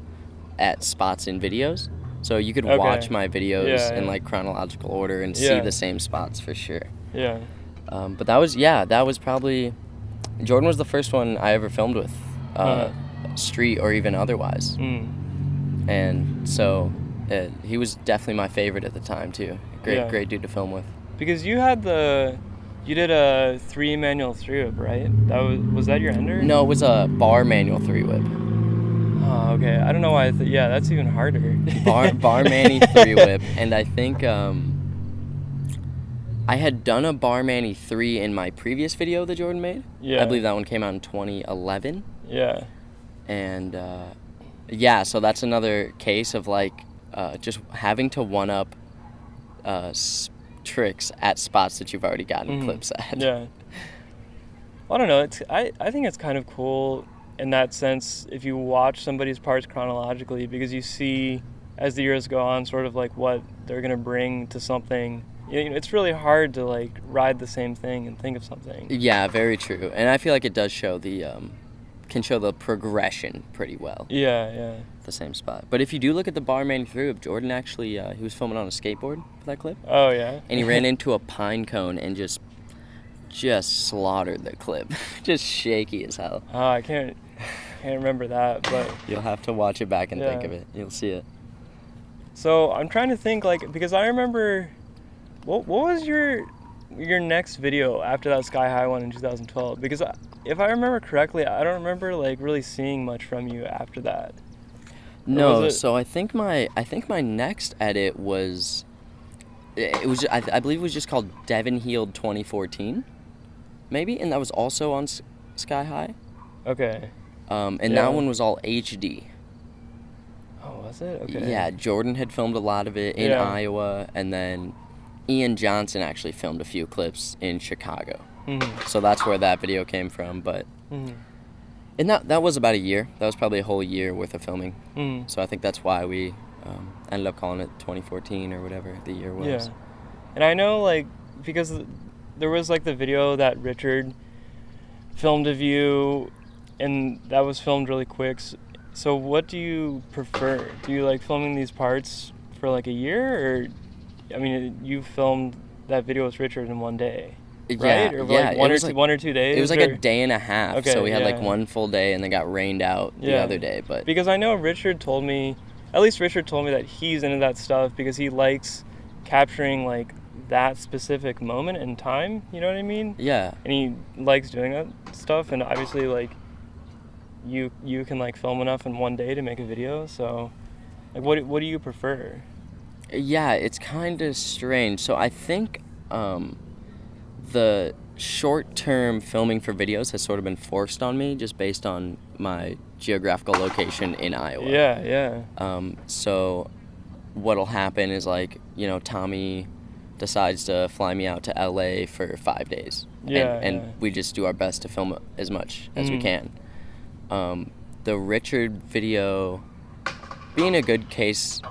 at spots in videos. So you could watch my videos in like chronological order and see the same spots for sure. Yeah. But that was probably, Jordan was the first one I ever filmed with, street or even otherwise. And so he was definitely my favorite at the time too. Great dude to film with. Because you did a 3 manual 3-whip, right? Was that your ender? No, it was a bar manual 3-whip. Oh, okay. I don't know why. That's even harder. Bar Manny 3-whip, and I think I had done a Bar Manny 3 in my previous video that Jordan made. Yeah. I believe that one came out in 2011. Yeah. And so that's another case of like just having to one-up tricks at spots that you've already gotten clips at. Yeah. Well, I don't know. I think it's kind of cool in that sense if you watch somebody's parts chronologically, because you see as the years go on sort of like what they're gonna bring to something. It's really hard to like ride the same thing and think of something. Yeah, very true. And I feel like it does show can show the progression pretty well. Yeah. The same spot. But if you do look at the Bar Manny 3, Jordan actually he was filming on a skateboard for that clip. Oh yeah. And he ran into a pine cone and just slaughtered the clip. Just shaky as hell. Oh, I can't remember that, but you'll have to watch it back and think of it. You'll see it. So I'm trying to think, like, because I remember, what was your next video after that Sky High one in 2012? Because if I remember correctly, I don't remember like really seeing much from you after that. No, so I think my next edit was, I believe it was just called Devon Healed 2014, maybe, and that was also on Sky High. Okay. And that one was all HD. Oh, was it? Okay. Yeah, Jordan had filmed a lot of it in Iowa, and then Ian Johnson actually filmed a few clips in Chicago. So that's where that video came from. But and that was about a year. That was probably a whole year worth of filming. So I think that's why we ended up calling it 2014 or whatever the year was. Yeah. And I know, like, because there was like the video that Richard filmed of you, and that was filmed really quick. So what do you prefer? Do you like filming these parts for like a year, or I mean, you filmed that video with Richard in one day, right? Or like one or 2 days? It was like a day and a half. Okay, so we had like one full day and then got rained out the other day. But because I know Richard told me that he's into that stuff because he likes capturing like that specific moment in time. You know what I mean? Yeah. And he likes doing that stuff, and obviously like you can like film enough in one day to make a video. So like what do you prefer? Yeah, it's kind of strange. So I think the short-term filming for videos has sort of been forced on me just based on my geographical location in Iowa. Yeah. So what'll happen is like, Tommy decides to fly me out to LA for 5 days. And we just do our best to film as much as we can. The Richard video being a good case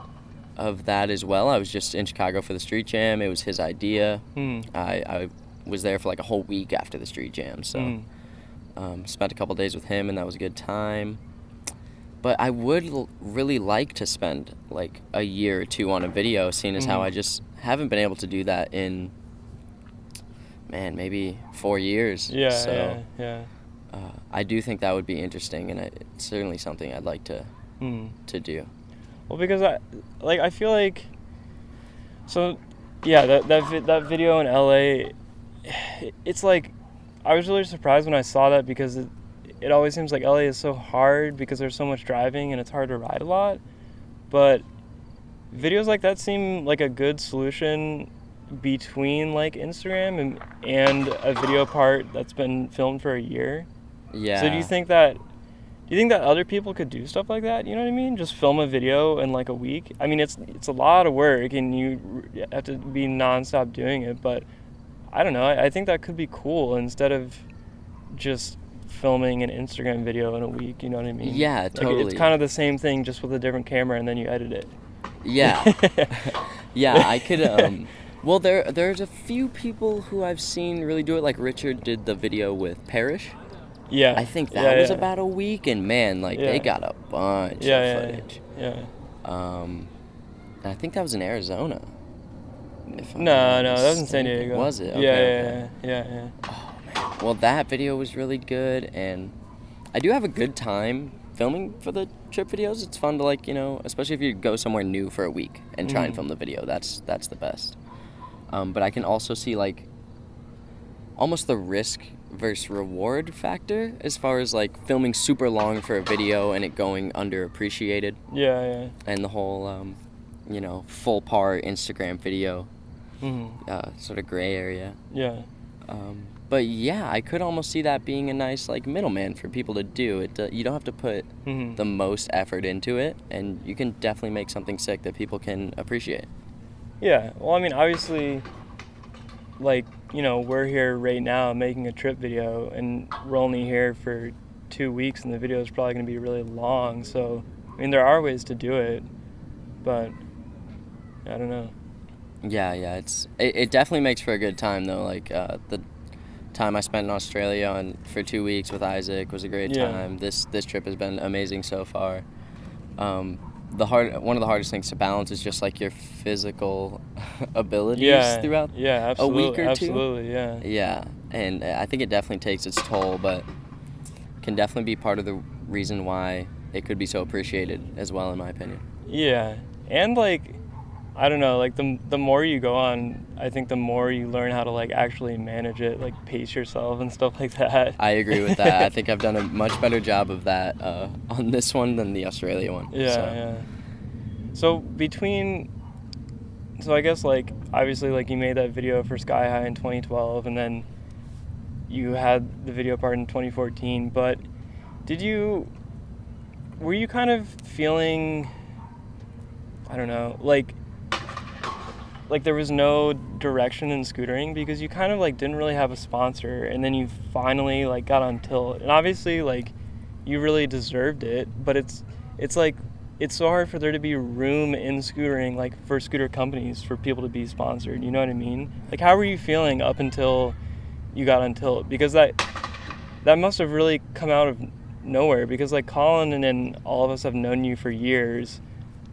of that as well. I was just in Chicago for the street jam. It was his idea. I was there for like a whole week after the street jam, so spent a couple days with him, and that was a good time. But I would really like to spend like a year or two on a video, seeing as how I just haven't been able to do that in, man, maybe 4 years. Yeah. I do think that would be interesting, and it's certainly something I'd like to do. Well, because I feel like, so yeah, that video in LA, it's like, I was really surprised when I saw that, because it always seems like LA is so hard because there's so much driving and it's hard to ride a lot. But videos like that seem like a good solution between like Instagram and a video part that's been filmed for a year. Yeah. So do you think that other people could do stuff like that? You know what I mean? Just film a video in like a week. I mean, it's a lot of work and you have to be nonstop doing it, but I don't know. I think that could be cool instead of just filming an Instagram video in a week. You know what I mean? Yeah, totally. It's kind of the same thing, just with a different camera, and then you edit it. Yeah. Yeah, I could. Well, there's a few people who I've seen really do it. Like Richard did the video with Parrish. Yeah. I think that was about a week, and man, like they got a bunch of footage. Yeah. I think that was in Arizona. No, that was in San Diego. Was it? Okay, yeah. Oh man. Well, that video was really good, and I do have a good time filming for the trip videos. It's fun to, like, you know, especially if you go somewhere new for a week and try and film the video. That's the best. But I can also see like almost the risk versus reward factor as far as like filming super long for a video and it going underappreciated. Yeah. And the whole you know, full part Instagram video sort of gray area. Yeah. But yeah, I could almost see that being a nice like middleman for people to do it. You don't have to put the most effort into it, and you can definitely make something sick that people can appreciate. Yeah. Well, I mean, obviously, like, you know, we're here right now making a trip video, and we're only here for 2 weeks, and the video is probably going to be really long. So, I mean, there are ways to do it, but I don't know. Yeah, it definitely makes for a good time though. Like the time I spent in Australia for 2 weeks with Isaac was a great time. This trip has been amazing so far. One of the hardest things to balance is just like your physical abilities throughout a week or two. Absolutely, yeah. Yeah, and I think it definitely takes its toll, but can definitely be part of the reason why it could be so appreciated as well, in my opinion. Yeah, and like, I don't know, like the more you go on, I think the more you learn how to like actually manage it, like pace yourself and stuff like that. I agree with that. I think I've done a much better job of that on this one than the Australia one. Yeah. So I guess like obviously like you made that video for Sky High in 2012, and then you had the video part in 2014. But were you kind of feeling, I don't know, like there was no direction in scootering, because you kind of like didn't really have a sponsor, and then you finally like got on Tilt, and obviously like you really deserved it, but it's like it's so hard for there to be room in scootering, like for scooter companies, for people to be sponsored, you know what I mean? Like, how were you feeling up until you got on Tilt? Because that must have really come out of nowhere, because like Colin and then all of us have known you for years,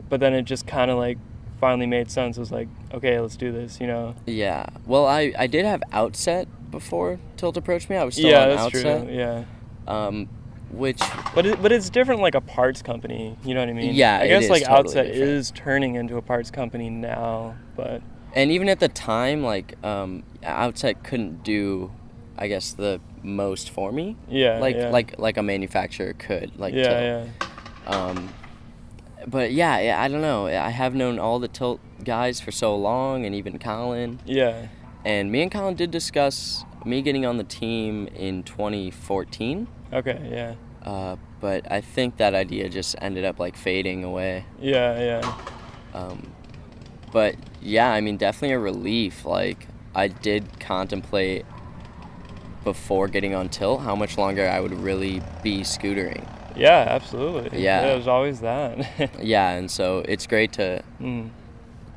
but then it just kind of like finally made sense. It was like, okay, let's do this, you know? Yeah. Well, I did have Outset before Tilt approached me. I was still on Outset. True. Yeah. But it's different, like a parts company, you know what I mean? Yeah, I guess like totally Outset different. is turning into a parts company now, but... And even at the time, like, Outset couldn't do, I guess, the most for me. Yeah, like a manufacturer could. Like, yeah. But yeah, I don't know. I have known all the Tilt guys for so long, and even Colin. Yeah. And me and Colin did discuss me getting on the team in 2014. Okay, yeah. But I think that idea just ended up like fading away. Yeah. But yeah, I mean, definitely a relief. Like, I did contemplate before getting on Tilt how much longer I would really be scootering. Yeah, absolutely. Yeah. There's always that. Yeah, and so it's great to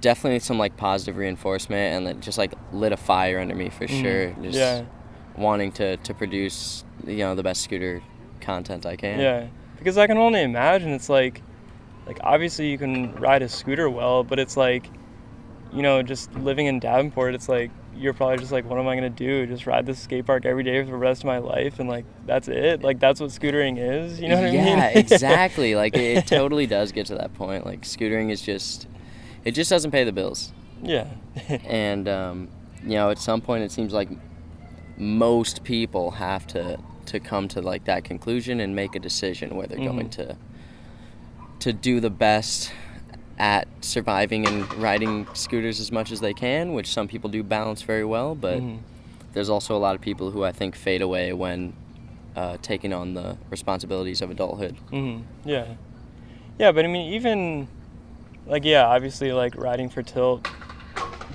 definitely some like positive reinforcement, and it just like lit a fire under me for sure. Just wanting to produce, you know, the best scooter content I can. Yeah, because I can only imagine it's like obviously you can ride a scooter well, but it's like, you know, just living in Davenport, it's like you're probably just like, what am I gonna do? Just ride this skate park every day for the rest of my life, and like that's it. Like that's what scootering is. You know what I mean? Yeah, exactly. Like it totally does get to that point. Like scootering is just, it just doesn't pay the bills. Yeah. And you know, at some point it seems like most people have to come to like that conclusion and make a decision where they're going to do the best at surviving and riding scooters as much as they can, which some people do balance very well, but there's also a lot of people who I think fade away when taking on the responsibilities of adulthood. Yeah, but I mean, even like, yeah, obviously like riding for tilt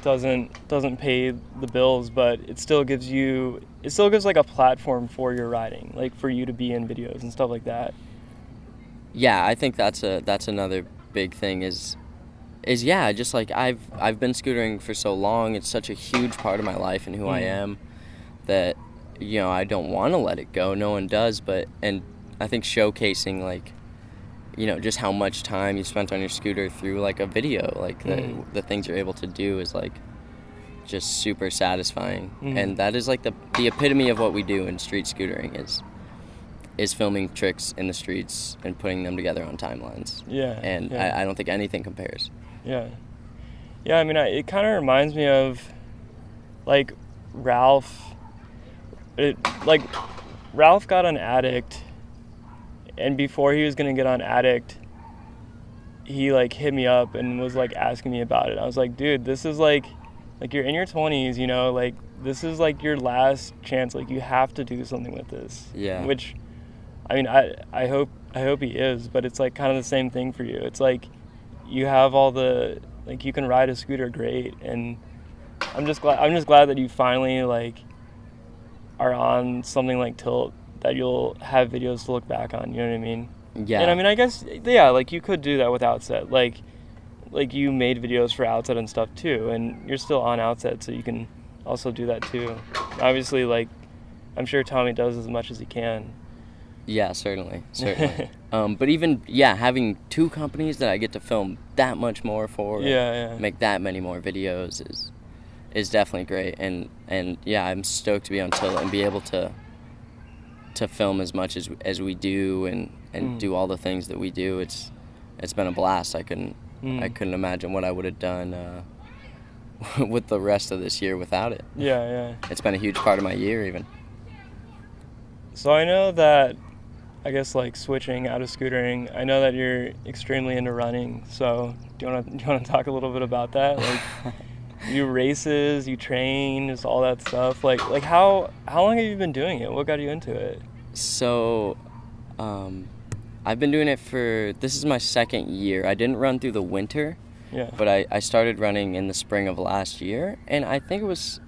doesn't pay the bills, but it still gives like a platform for your riding, like for you to be in videos and stuff like that. Yeah, I think that's another big thing is yeah, just like I've been scootering for so long. It's such a huge part of my life and who I am that, you know, I don't want to let it go. No one does, and I think showcasing like, you know, just how much time you spent on your scooter through like a video, like the things you're able to do is like just super satisfying. And that is like the epitome of what we do in street scootering is filming tricks in the streets and putting them together on timelines. I don't think anything compares. Yeah, I mean, it kind of reminds me of like Ralph. Ralph got on Addict, and before he was gonna get on Addict, he like hit me up and was like asking me about it. I was like, dude, this is like you're in your 20s, you know, like this is like your last chance. Like you have to do something with this. Yeah. Which, I mean, I hope he is, but it's like kind of the same thing for you. It's like you have all the, like, you can ride a scooter great, and I'm just glad that you finally like are on something like Tilt that you'll have videos to look back on. You know what I mean? Yeah. And I mean, I guess, yeah, like you could do that with Outset. Like you made videos for Outset and stuff too, and you're still on Outset, so you can also do that too. Obviously, like, I'm sure Tommy does as much as he can. Yeah, certainly. But even, having two companies that I get to film that much more for, make that many more videos is definitely great. And yeah, I'm stoked to be on Tilt and be able to film as much as we do and do all the things that we do. It's been a blast. I couldn't imagine what I would have done with the rest of this year without it. Yeah. It's been a huge part of my year even. So I know that, I guess, like, switching out of scootering, I know that you're extremely into running. So do you want to talk a little bit about that? Like, you races, you train, just all that stuff. Like how long have you been doing it? What got you into it? So, I've been doing it this is my second year. I didn't run through the winter, but I started running in the spring of last year, and I think it was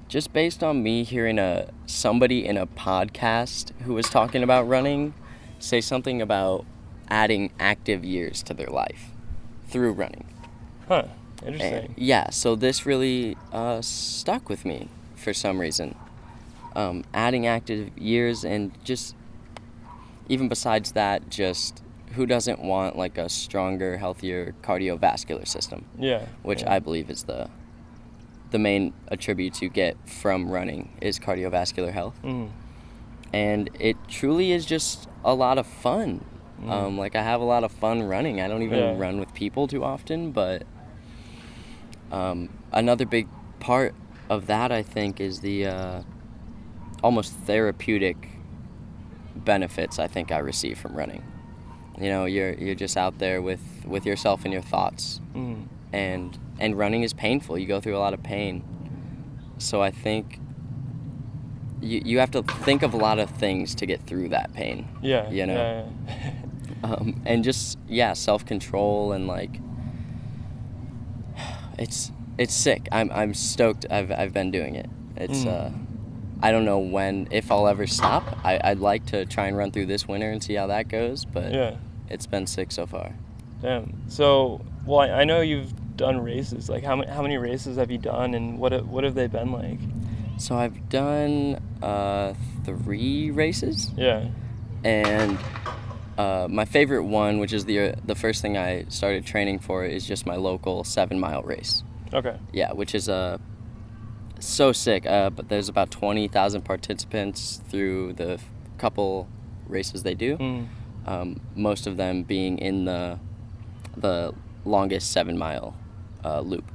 just based on me hearing somebody in a podcast who was talking about running say something about adding active years to their life through running. Huh, interesting. And, so this really stuck with me for some reason. Adding active years, and just even besides that, just who doesn't want like a stronger, healthier cardiovascular system? Which I believe is the main attribute you get from running is cardiovascular health. And it truly is just a lot of fun. Like, I have a lot of fun running. I don't even run with people too often, but another big part of that, I think, is the almost therapeutic benefits I think I receive from running. You know, you're just out there with yourself and your thoughts. And running is painful. You go through a lot of pain. So I think you have to think of a lot of things to get through that pain. You know? And just, self-control, and like, it's sick. I'm stoked I've been doing it. It's I don't know if I'll ever stop. I'd like to try and run through this winter and see how that goes, but it's been sick so far. Damn. So, well, I know you've done races. Like, how many races have you done, and what have they been like? So I've done 3 races. Yeah. And my favorite one, which is the first thing I started training for, is just my local 7-mile race. Okay. Yeah, which is so sick. But there's about 20,000 participants through the couple races they do. Most of them being in the longest 7-mile loop.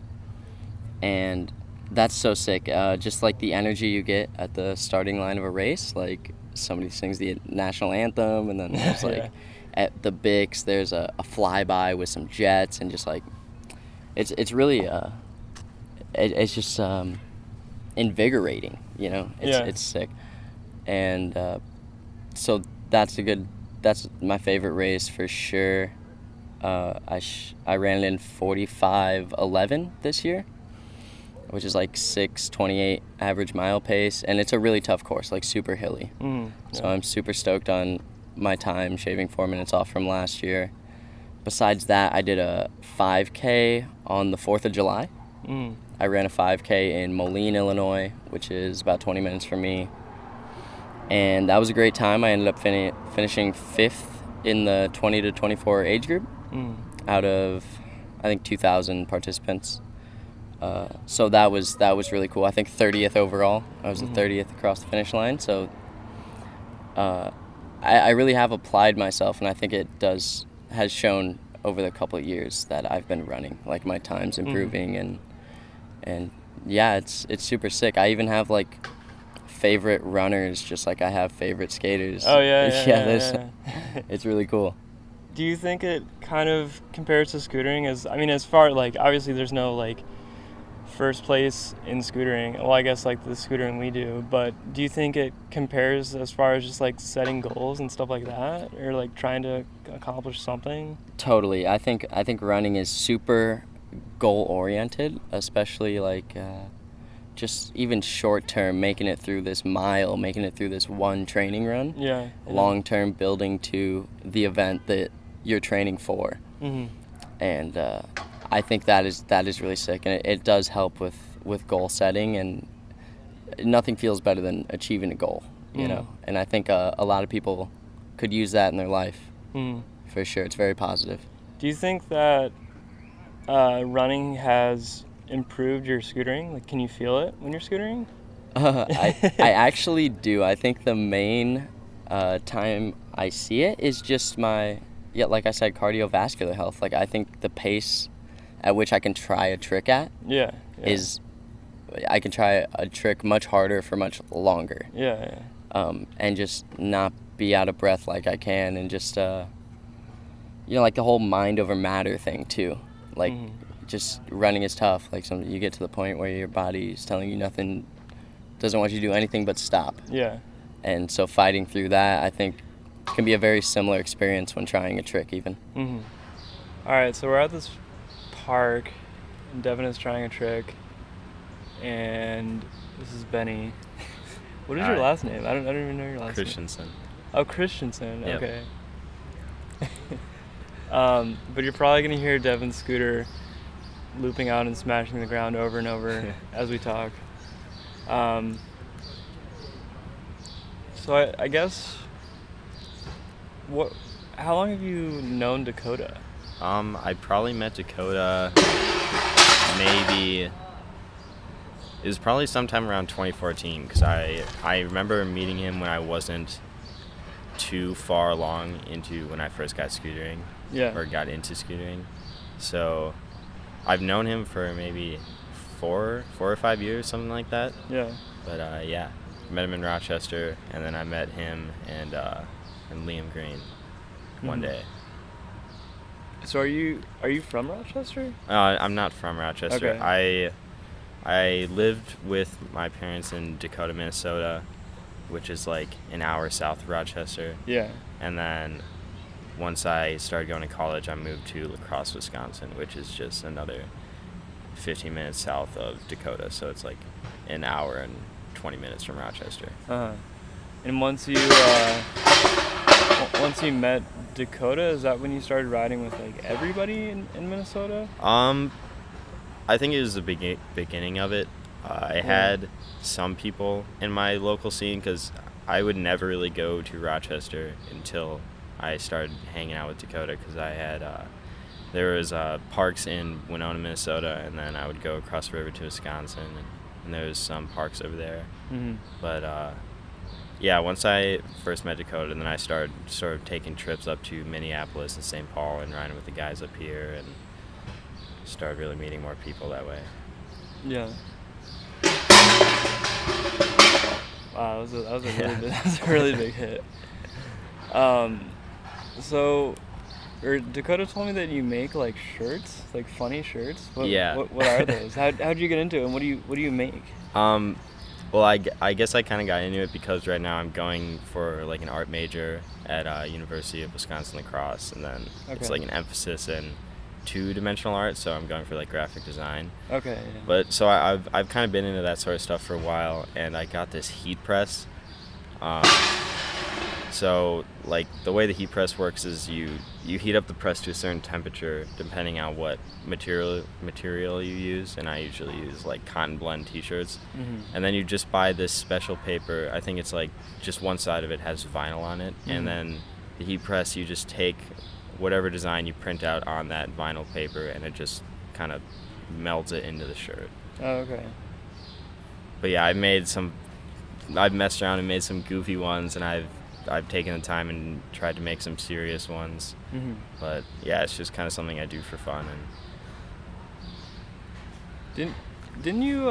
And that's so sick. Just like the energy you get at the starting line of a race, like somebody sings the national anthem, and then there's like at the Bix there's a flyby with some jets, and just like it's really it's just invigorating, you know. It's sick. And so that's my favorite race for sure. I ran it in 45:11 this year, which is like 6:28 average mile pace, and it's a really tough course, like super hilly. So I'm super stoked on my time, shaving 4 minutes off from last year. Besides that, I did a 5K on the 4th of July. I ran a 5K in Moline, Illinois, which is about 20 minutes from me, and that was a great time. I ended up finishing 5th in the 20 to 24 age group out of, I think, 2,000 participants. So that was really cool. I think 30th overall. I was the 30th across the finish line. So I really have applied myself, and I think it has shown over the couple of years that I've been running. Like, my time's improving, and yeah, it's super sick. I even have like favorite runners, just like I have favorite skaters. Oh yeah. It's really cool. Do you think it kind of compares to scootering? As far, like, obviously there's no like first place in scootering. Well, I guess like the scootering we do, but do you think it compares as far as just like setting goals and stuff like that, or like trying to accomplish something? Totally. I think running is super goal oriented, especially like just even short term, making it through this mile, making it through this one training run. Yeah. Long term, building to the event that you're training for. And I think that is really sick, and it does help with goal setting, and nothing feels better than achieving a goal, you know. And I think a lot of people could use that in their life, for sure. It's very positive. Do you think that running has improved your scootering? Like, can you feel it when you're scootering? I actually do. I think the main time I see it is just like I said, cardiovascular health. Like, I think the pace at which I can try a trick is I can try a trick much harder for much longer. And just not be out of breath like I can, and just like the whole mind over matter thing too. Like, just running is tough. Like, you get to the point where your body's telling you nothing, doesn't want you to do anything but stop. And so fighting through that, I think, can be a very similar experience when trying a trick even. All right, so we're at this park, and Devin is trying a trick, and this is Benny. What is your last name? I don't even know your last Christensen. name. Oh, Christensen. Yep. Okay. But you're probably gonna hear Devin's scooter looping out and smashing the ground over and over as we talk. So I guess, how long have you known Dakota? I probably met Dakota maybe, it was probably sometime around 2014, because I remember meeting him when I wasn't too far along into when I first got scootering, or got into scootering. So I've known him for maybe 4 or 5 years, something like that. But met him in Rochester, and then I met him and Liam Green one day. So are you from Rochester? I'm not from Rochester. Okay. I lived with my parents in Dakota, Minnesota, which is like an hour south of Rochester. And then once I started going to college, I moved to La Crosse, Wisconsin, which is just another 15 minutes south of Dakota. So it's like an hour and 20 minutes from Rochester. And once you met Dakota, is that when you started riding with like everybody in Minnesota? I think it was the beginning of it. I had some people in my local scene because I would never really go to Rochester until I started hanging out with Dakota, because I had there was parks in Winona, Minnesota, and then I would go across the river to Wisconsin, and there was some parks over there. But yeah, once I first met Dakota, and then I started sort of taking trips up to Minneapolis and St. Paul and riding with the guys up here, and started really meeting more people that way. Yeah. Wow, that was a really big hit. So, Dakota told me that you make like shirts, like funny shirts. What are those? How'd you get into it, and what do you make? Well, I guess I kind of got into it because right now I'm going for like an art major at University of Wisconsin-La Crosse, and then it's like an emphasis in two-dimensional art, so I'm going for like graphic design. Okay. Yeah. But so I've kind of been into that sort of stuff for a while, and I got this heat press. So like the way the heat press works is you heat up the press to a certain temperature depending on what material you use, and I usually use like cotton blend t-shirts. And then you just buy this special paper. I think it's like just one side of it has vinyl on it, and then the heat press, you just take whatever design you print out on that vinyl paper, and it just kind of melds it into the shirt. Oh, okay. But yeah, I've messed around and made some goofy ones, and I've taken the time and tried to make some serious ones. But yeah, it's just kind of something I do for fun. And didn't you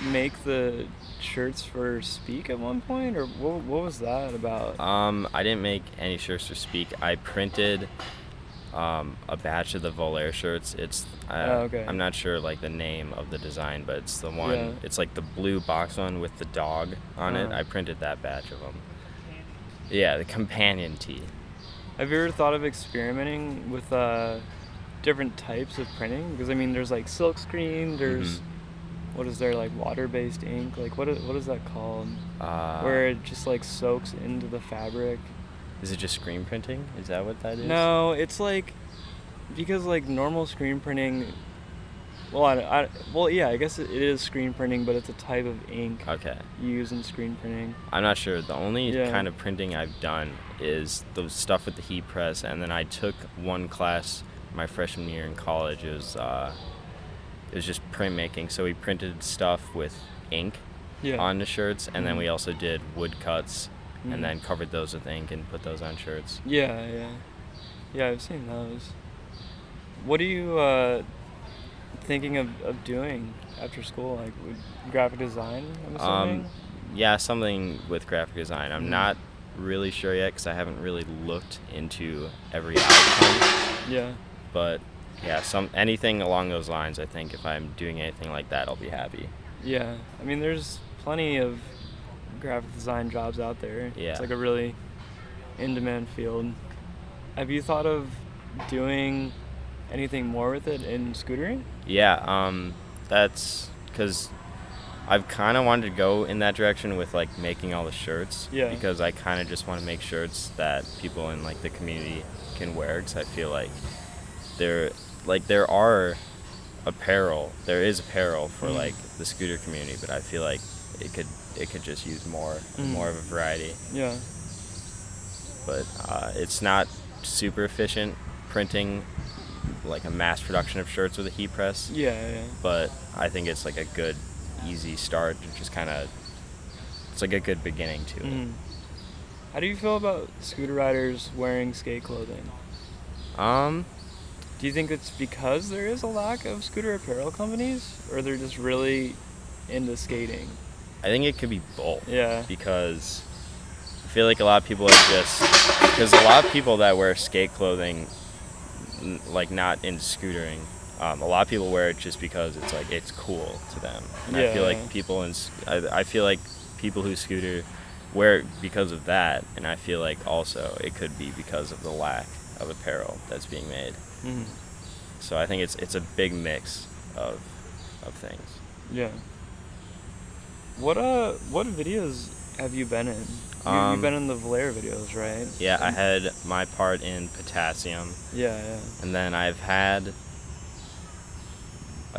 make the shirts for Speak at one point, or what was that about? I didn't make any shirts for Speak. I printed a batch of the Valera shirts. It's I'm not sure like the name of the design, but it's the one. Yeah. It's like the blue box one with the dog on it. I printed that batch of them. Yeah, the companion tee. Have you ever thought of experimenting with different types of printing? Because I mean, there's like silk screen. There's what is there, like water-based ink? Like what is that called? Where it just like soaks into the fabric. Is it just screen printing? Is that what that is? No, it's like, because like normal screen printing. Well, yeah, I guess it is screen printing, but it's a type of ink you use in screen printing. I'm not sure. The only kind of printing I've done is the stuff with the heat press, and then I took one class my freshman year in college. It was just printmaking, so we printed stuff with ink on the shirts, and then we also did wood cuts, and then covered those with ink and put those on shirts. Yeah, I've seen those. What are you thinking of doing after school, like with graphic design, I'm assuming? Yeah, something with graphic design. I'm not really sure yet because I haven't really looked into every outcome. Yeah. But yeah, anything along those lines. I think if I'm doing anything like that, I'll be happy. Yeah, I mean, there's plenty of graphic design jobs out there. Yeah. It's like a really in-demand field. Have you thought of doing anything more with it in scootering? Yeah, that's because I've kind of wanted to go in that direction with like making all the shirts. Yeah. Because I kind of just want to make shirts that people in like the community can wear, because I feel like there is apparel for like the scooter community, but I feel like it could just use more of a variety. Yeah. But it's not super efficient printing like a mass production of shirts with a heat press. Yeah. But I think it's like a good, easy start to just kind of, it's like a good beginning to it. How do you feel about scooter riders wearing skate clothing? Do you think it's because there is a lack of scooter apparel companies, or they're just really into skating? I think it could be both. Yeah. Because I feel like a lot of people because a lot of people that wear skate clothing, like not in scootering, a lot of people wear it just because it's like it's cool to them. And I feel like I feel like people who scooter wear it because of that, and I feel like also it could be because of the lack of apparel that's being made. So I think it's a big mix of things. Yeah. What videos have you been in? You've been in the Valera videos, right? Yeah, I had my part in Potassium. Yeah. And then I've had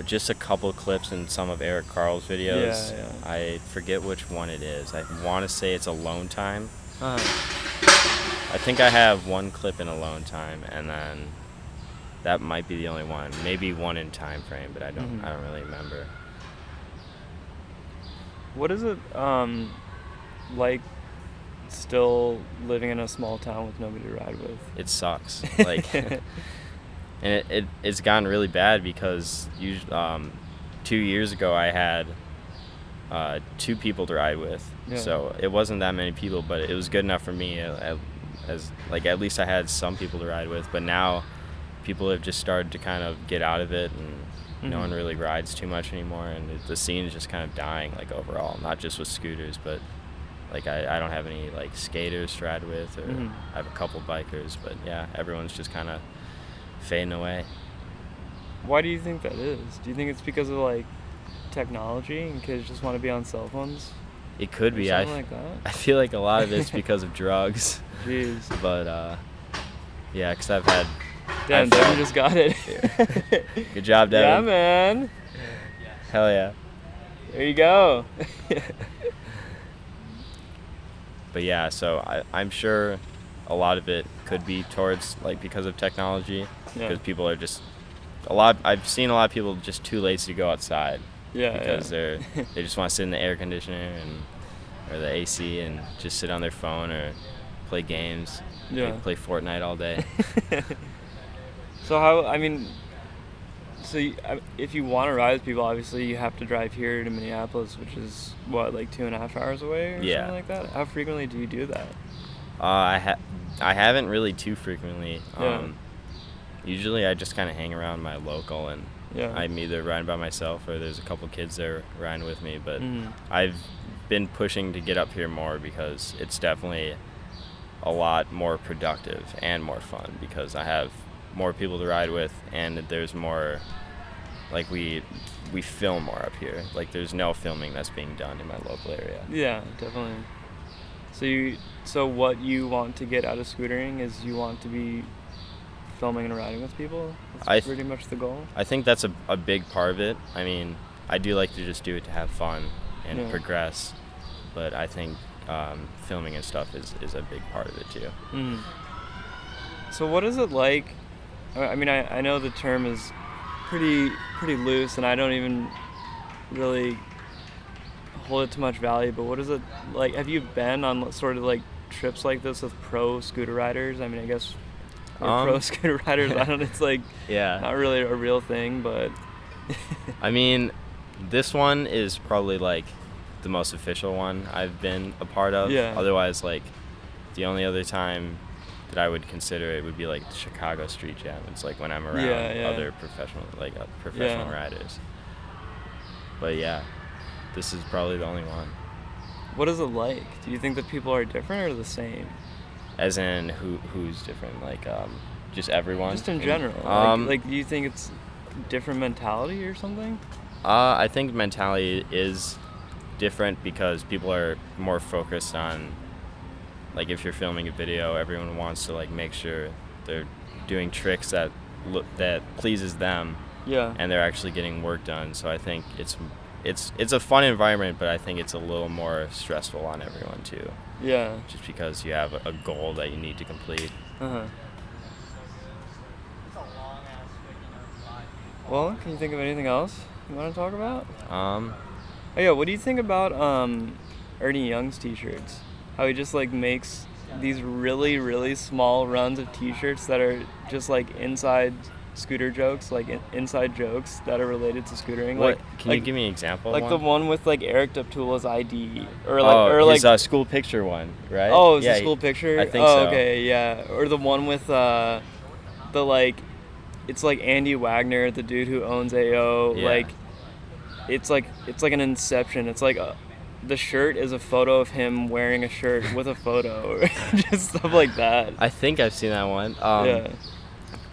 just a couple clips in some of Eric Carl's videos. Yeah. I forget which one it is. I want to say it's Alone Time. Uh-huh. I think I have one clip in Alone Time, and then that might be the only one. Maybe one in Time Frame, but I don't really remember. What is it like still living in a small town with nobody to ride with? It sucks. Like, and it's gotten really bad because 2 years ago I had 2 people to ride with. Yeah. So it wasn't that many people, but it was good enough for me. At least I had some people to ride with. But now people have just started to kind of get out of it, and no one really rides too much anymore, and the scene is just kind of dying, like, overall, not just with scooters, but like I don't have any like skaters to ride with, or I have a couple bikers, but yeah, everyone's just kind of fading away. Why do you think that is? Do you think it's because of like technology and kids just want to be on cell phones? It could be. Like that? I feel like a lot of it's because of drugs. Jeez. But yeah, because I've had. Damn, Devin just got it. Good job, Devin. Yeah, man. Hell yeah. There you go. But yeah, so I'm sure a lot of it could be towards, like, because of technology. Because people are just I've seen a lot of people just too lazy to go outside. Yeah. Because they just want to sit in the air conditioner or the AC and just sit on their phone or play games. Yeah. Like, play Fortnite all day. So if you want to ride with people, obviously you have to drive here to Minneapolis, which is what, like 2.5 hours away or something like that? How frequently do you do that? I haven't really too frequently. Yeah. Usually I just kind of hang around my local, and Yeah. I'm either riding by myself or there's a couple kids there riding with me. But I've been pushing to get up here more because it's definitely a lot more productive and more fun because I have more people to ride with, and there's more, like, we film more up here. Like, there's no filming that's being done in my local area. Yeah, definitely. So what you want to get out of scootering is you want to be filming and riding with people? That's pretty much the goal? I think that's a big part of it. I mean, I do like to just do it to have fun and progress, but I think filming and stuff is a big part of it too. So what is it like? I mean, I know the term is pretty loose, and I don't even really hold it to much value, but what is it like? Have you been on sort of like trips like this with pro scooter riders? I mean, I guess pro scooter riders, I don't, it's like not really a real thing, but I mean, this one is probably like the most official one I've been a part of. Yeah. Otherwise, like, the only other time that I would consider it would be like the Chicago Street Jam. It's like when I'm around other professional riders. But yeah, this is probably the only one. What is it like? Do you think that people are different or the same? As in who's different? Like just everyone? Just in general. Like, do you think it's different mentality or something? I think mentality is different because people are more focused on, like, if you're filming a video, everyone wants to, like, make sure they're doing tricks that pleases them. Yeah. And they're actually getting work done. So I think it's a fun environment, but I think it's a little more stressful on everyone too. Yeah. Just because you have a goal that you need to complete. Well, can you think of anything else you want to talk about? Oh yeah, what do you think about Ernie Young's t-shirts? How he just like makes these really, really small runs of t-shirts that are just like inside scooter jokes, like inside jokes that are related to scootering. What? Can you give me an example? Like of the one with like Eric Deptula's ID, or his school picture one, right? Oh, it's a school picture. I think so. Okay, yeah. Or the one with the like, it's like Andy Wagner, the dude who owns AO. Yeah. Like, it's like an Inception. It's like the shirt is a photo of him wearing a shirt with a photo, just stuff like that. I think I've seen that one. Yeah.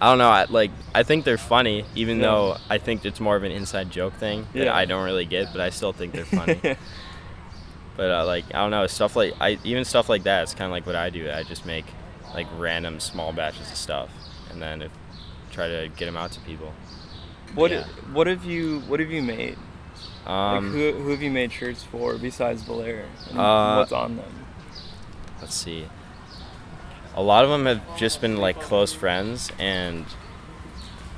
I don't know. I think they're funny, even though I think it's more of an inside joke thing that I don't really get, but I still think they're funny. But like I don't know, stuff like even stuff like that. It's kind of like what I do. I just make like random small batches of stuff, and then try to get them out to people. What have you made? Like who have you made shirts for besides Valera? What's on them? Let's see. A lot of them have just been like close friends, and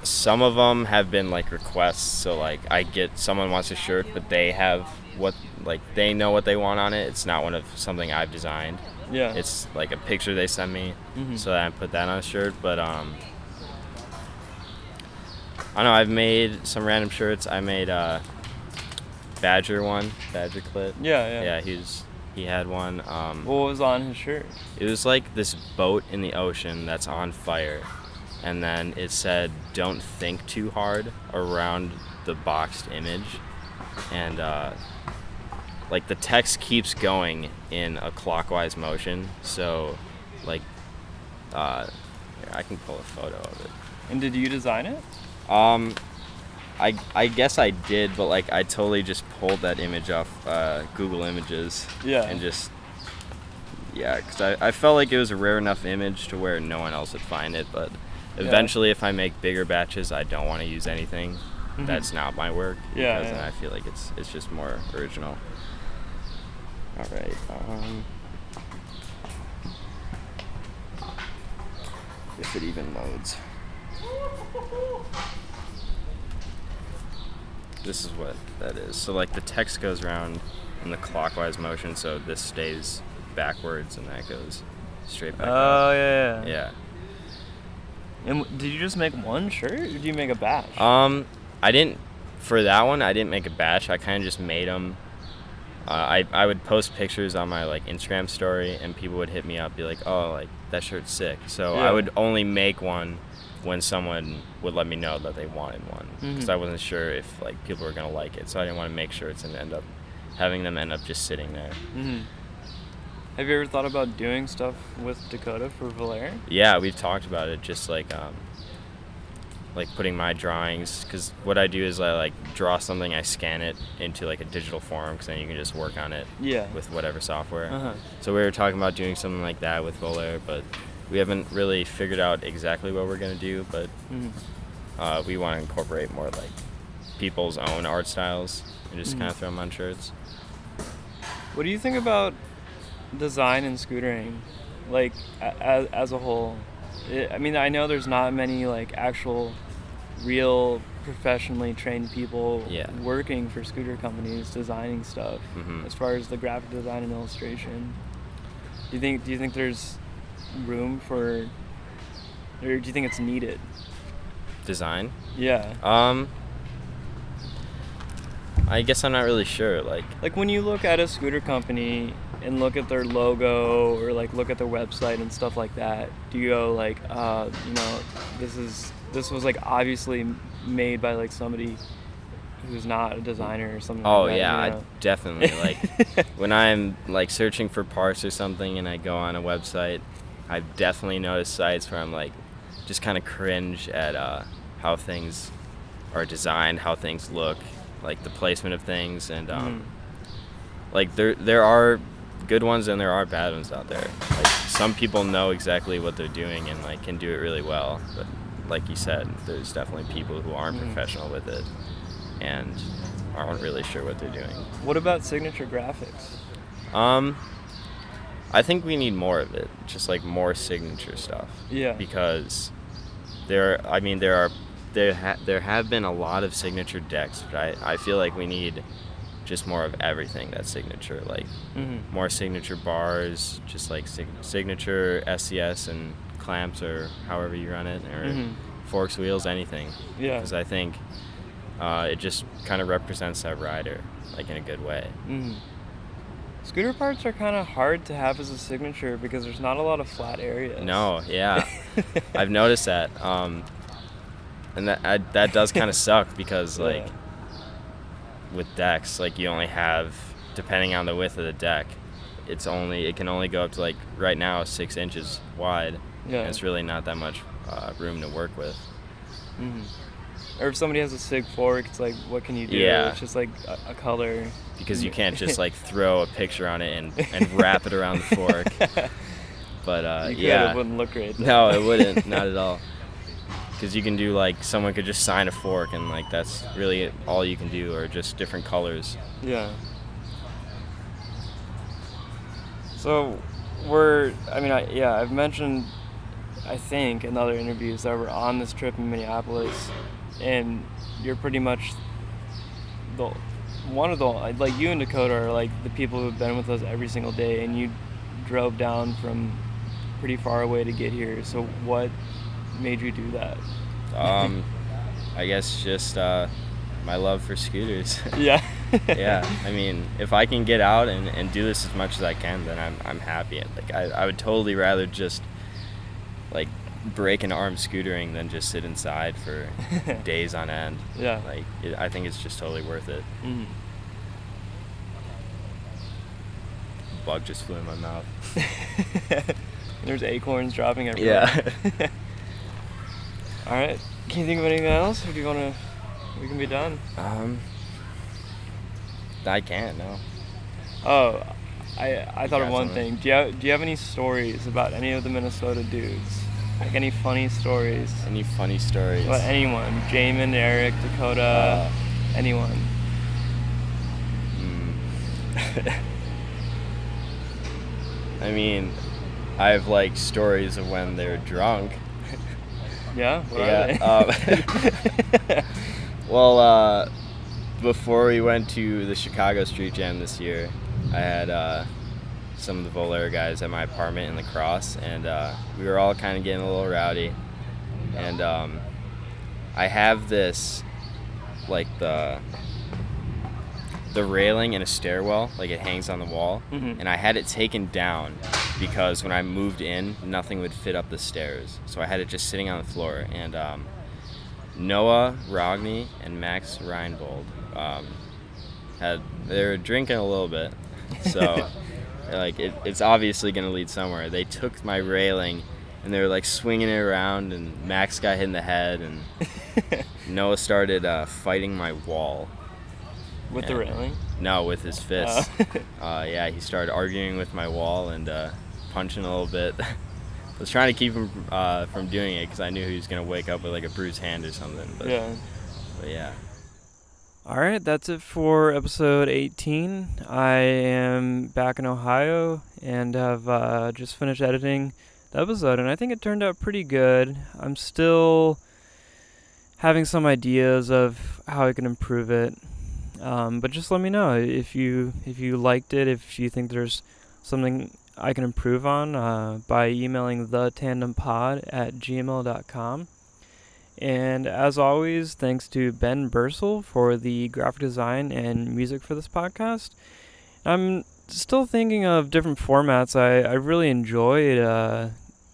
some of them have been like requests. So like someone wants a shirt, but they have they know what they want on it. It's not something I've designed. Yeah. It's like a picture they send me, so that I put that on a shirt. But I don't know. I've made some random shirts. I made Badger Clit. Yeah. Yeah, he had one. What was on his shirt? It was like this boat in the ocean that's on fire, and then it said "Don't think too hard" around the boxed image, and like the text keeps going in a clockwise motion. So, like, I can pull a photo of it. And did you design it? I guess I did, but like I totally just pulled that image off Google Images. Yeah. And just because I felt like it was a rare enough image to where no one else would find it. But eventually, if I make bigger batches, I don't want to use anything that's not my work. Because then I feel like it's just more original. All right. If it even loads. This is what that is. So like the text goes around in the clockwise motion, so this stays backwards and that goes straight back up. Oh yeah. Yeah. And did you just make one shirt, or did you make a batch? I didn't. For that one, I didn't make a batch. I kind of just made them. I would post pictures on my like Instagram story, and people would hit me up, be like, "Oh, like that shirt's sick." So I would only make one when someone would let me know that they wanted one, because I wasn't sure if like people were gonna like it. So I didn't want to make shirts and having them end up just sitting there. Have you ever thought about doing stuff with Dakota for Valera? Yeah, we've talked about it. Just like putting my drawings, because what I do is I like draw something, I scan it into like a digital form, because then you can just work on it with whatever software. So we were talking about doing something like that with Valera, but we haven't really figured out exactly what we're going to do, but we want to incorporate more like people's own art styles and just kind of throw them on shirts. What do you think about design and scootering, like as a whole? I mean, I know there's not many like actual real professionally trained people working for scooter companies designing stuff as far as the graphic design and illustration. Do you think there's room for, or do you think it's needed? Design? Yeah. I guess I'm not really sure. Like when you look at a scooter company and look at their logo or like look at their website and stuff like that, do you go like, this was like obviously made by like somebody who's not a designer or something like that? Yeah, you know? I definitely like when I'm like searching for parts or something and I go on a website, I've definitely noticed sites where I'm like just kind of cringe at how things are designed, how things look, like the placement of things, and like there are good ones and there are bad ones out there. Like some people know exactly what they're doing and like can do it really well, but like you said, there's definitely people who aren't professional with it and aren't really sure what they're doing. What about signature graphics? I think we need more of it, just like more signature stuff. Yeah. Because there have been a lot of signature decks, but I feel like we need just more of everything that's signature, like more signature bars, just like signature SCS and clamps or however you run it, or forks, wheels, anything. Yeah. Because I think it just kind of represents that rider, like in a good way. Scooter parts are kind of hard to have as a signature because there's not a lot of flat areas. No, yeah. I've noticed that. And that does kind of suck because like with decks, like you only have, depending on the width of the deck, it can only go up to like right now 6 inches wide. Yeah. And it's really not that much room to work with. Or if somebody has a SIG fork, it's like, what can you do? Yeah. It's just like a color. Because you can't just like throw a picture on it and wrap it around the fork. But It wouldn't look great though. No, it wouldn't. Not at all. Because you can do like, someone could just sign a fork and like that's really all you can do, or just different colors. Yeah. So I've mentioned, I think, in other interviews that we're on this trip in Minneapolis, and you're pretty much one of the, like, you and Dakota are like the people who've been with us every single day, and you drove down from pretty far away to get here. So what made you do that? I guess just my love for scooters. Yeah. Yeah, I mean, if I can get out and do this as much as I can, then I'm happy. Like I would totally rather just like break an arm scootering than just sit inside for days on end. Yeah. Like I think it's just totally worth it. Mm. Bug just flew in my mouth. There's acorns dropping everywhere. Yeah. All right. Can you think of anything else, or do you want to? We can be done. I can't. No. Oh, I thought of one something? thing. Do you have any stories about any of the Minnesota dudes? Like any funny stories? Any funny stories? About anyone? Jamin, Eric, Dakota, anyone? I mean, I have like stories of when they're drunk. Yeah. What are they? Well, before we went to the Chicago Street Jam this year, I had some of the Valera guys at my apartment in La Crosse, and we were all kind of getting a little rowdy. And I have this, like the railing in a stairwell, like it hangs on the wall, and I had it taken down because when I moved in, nothing would fit up the stairs. So I had it just sitting on the floor, and Noah Rogney and Max Reinbold they were drinking a little bit, so like it's obviously gonna lead somewhere. They took my railing and they were like swinging it around, and Max got hit in the head, and Noah started fighting my wall. With the railing? No, with his fist. Yeah, he started arguing with my wall and punching a little bit. I was trying to keep him from doing it because I knew he was going to wake up with like a bruised hand or something. But yeah. All right, that's it for episode 18. I am back in Ohio and have just finished editing the episode, and I think it turned out pretty good. I'm still having some ideas of how I can improve it. But just let me know if you liked it, if you think there's something I can improve on by emailing thetandempod@gmail.com. And as always, thanks to Ben Bursell for the graphic design and music for this podcast. I'm still thinking of different formats. I really enjoyed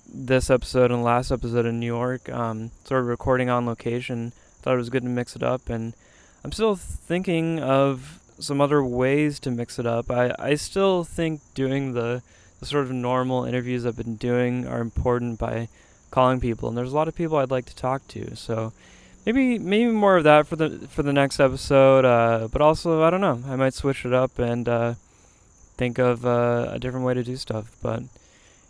this episode and last episode in New York, sort of recording on location. Thought it was good to mix it up, and I'm still thinking of some other ways to mix it up. I still think doing the sort of normal interviews I've been doing are important by calling people, and there's a lot of people I'd like to talk to. So maybe more of that for the next episode. But also, I don't know, I might switch it up and think of a different way to do stuff. But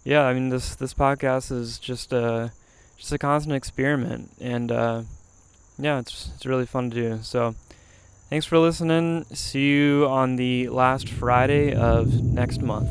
yeah, I mean, this podcast is just a constant experiment, and yeah, it's really fun to do. So thanks for listening. See you on the last Friday of next month.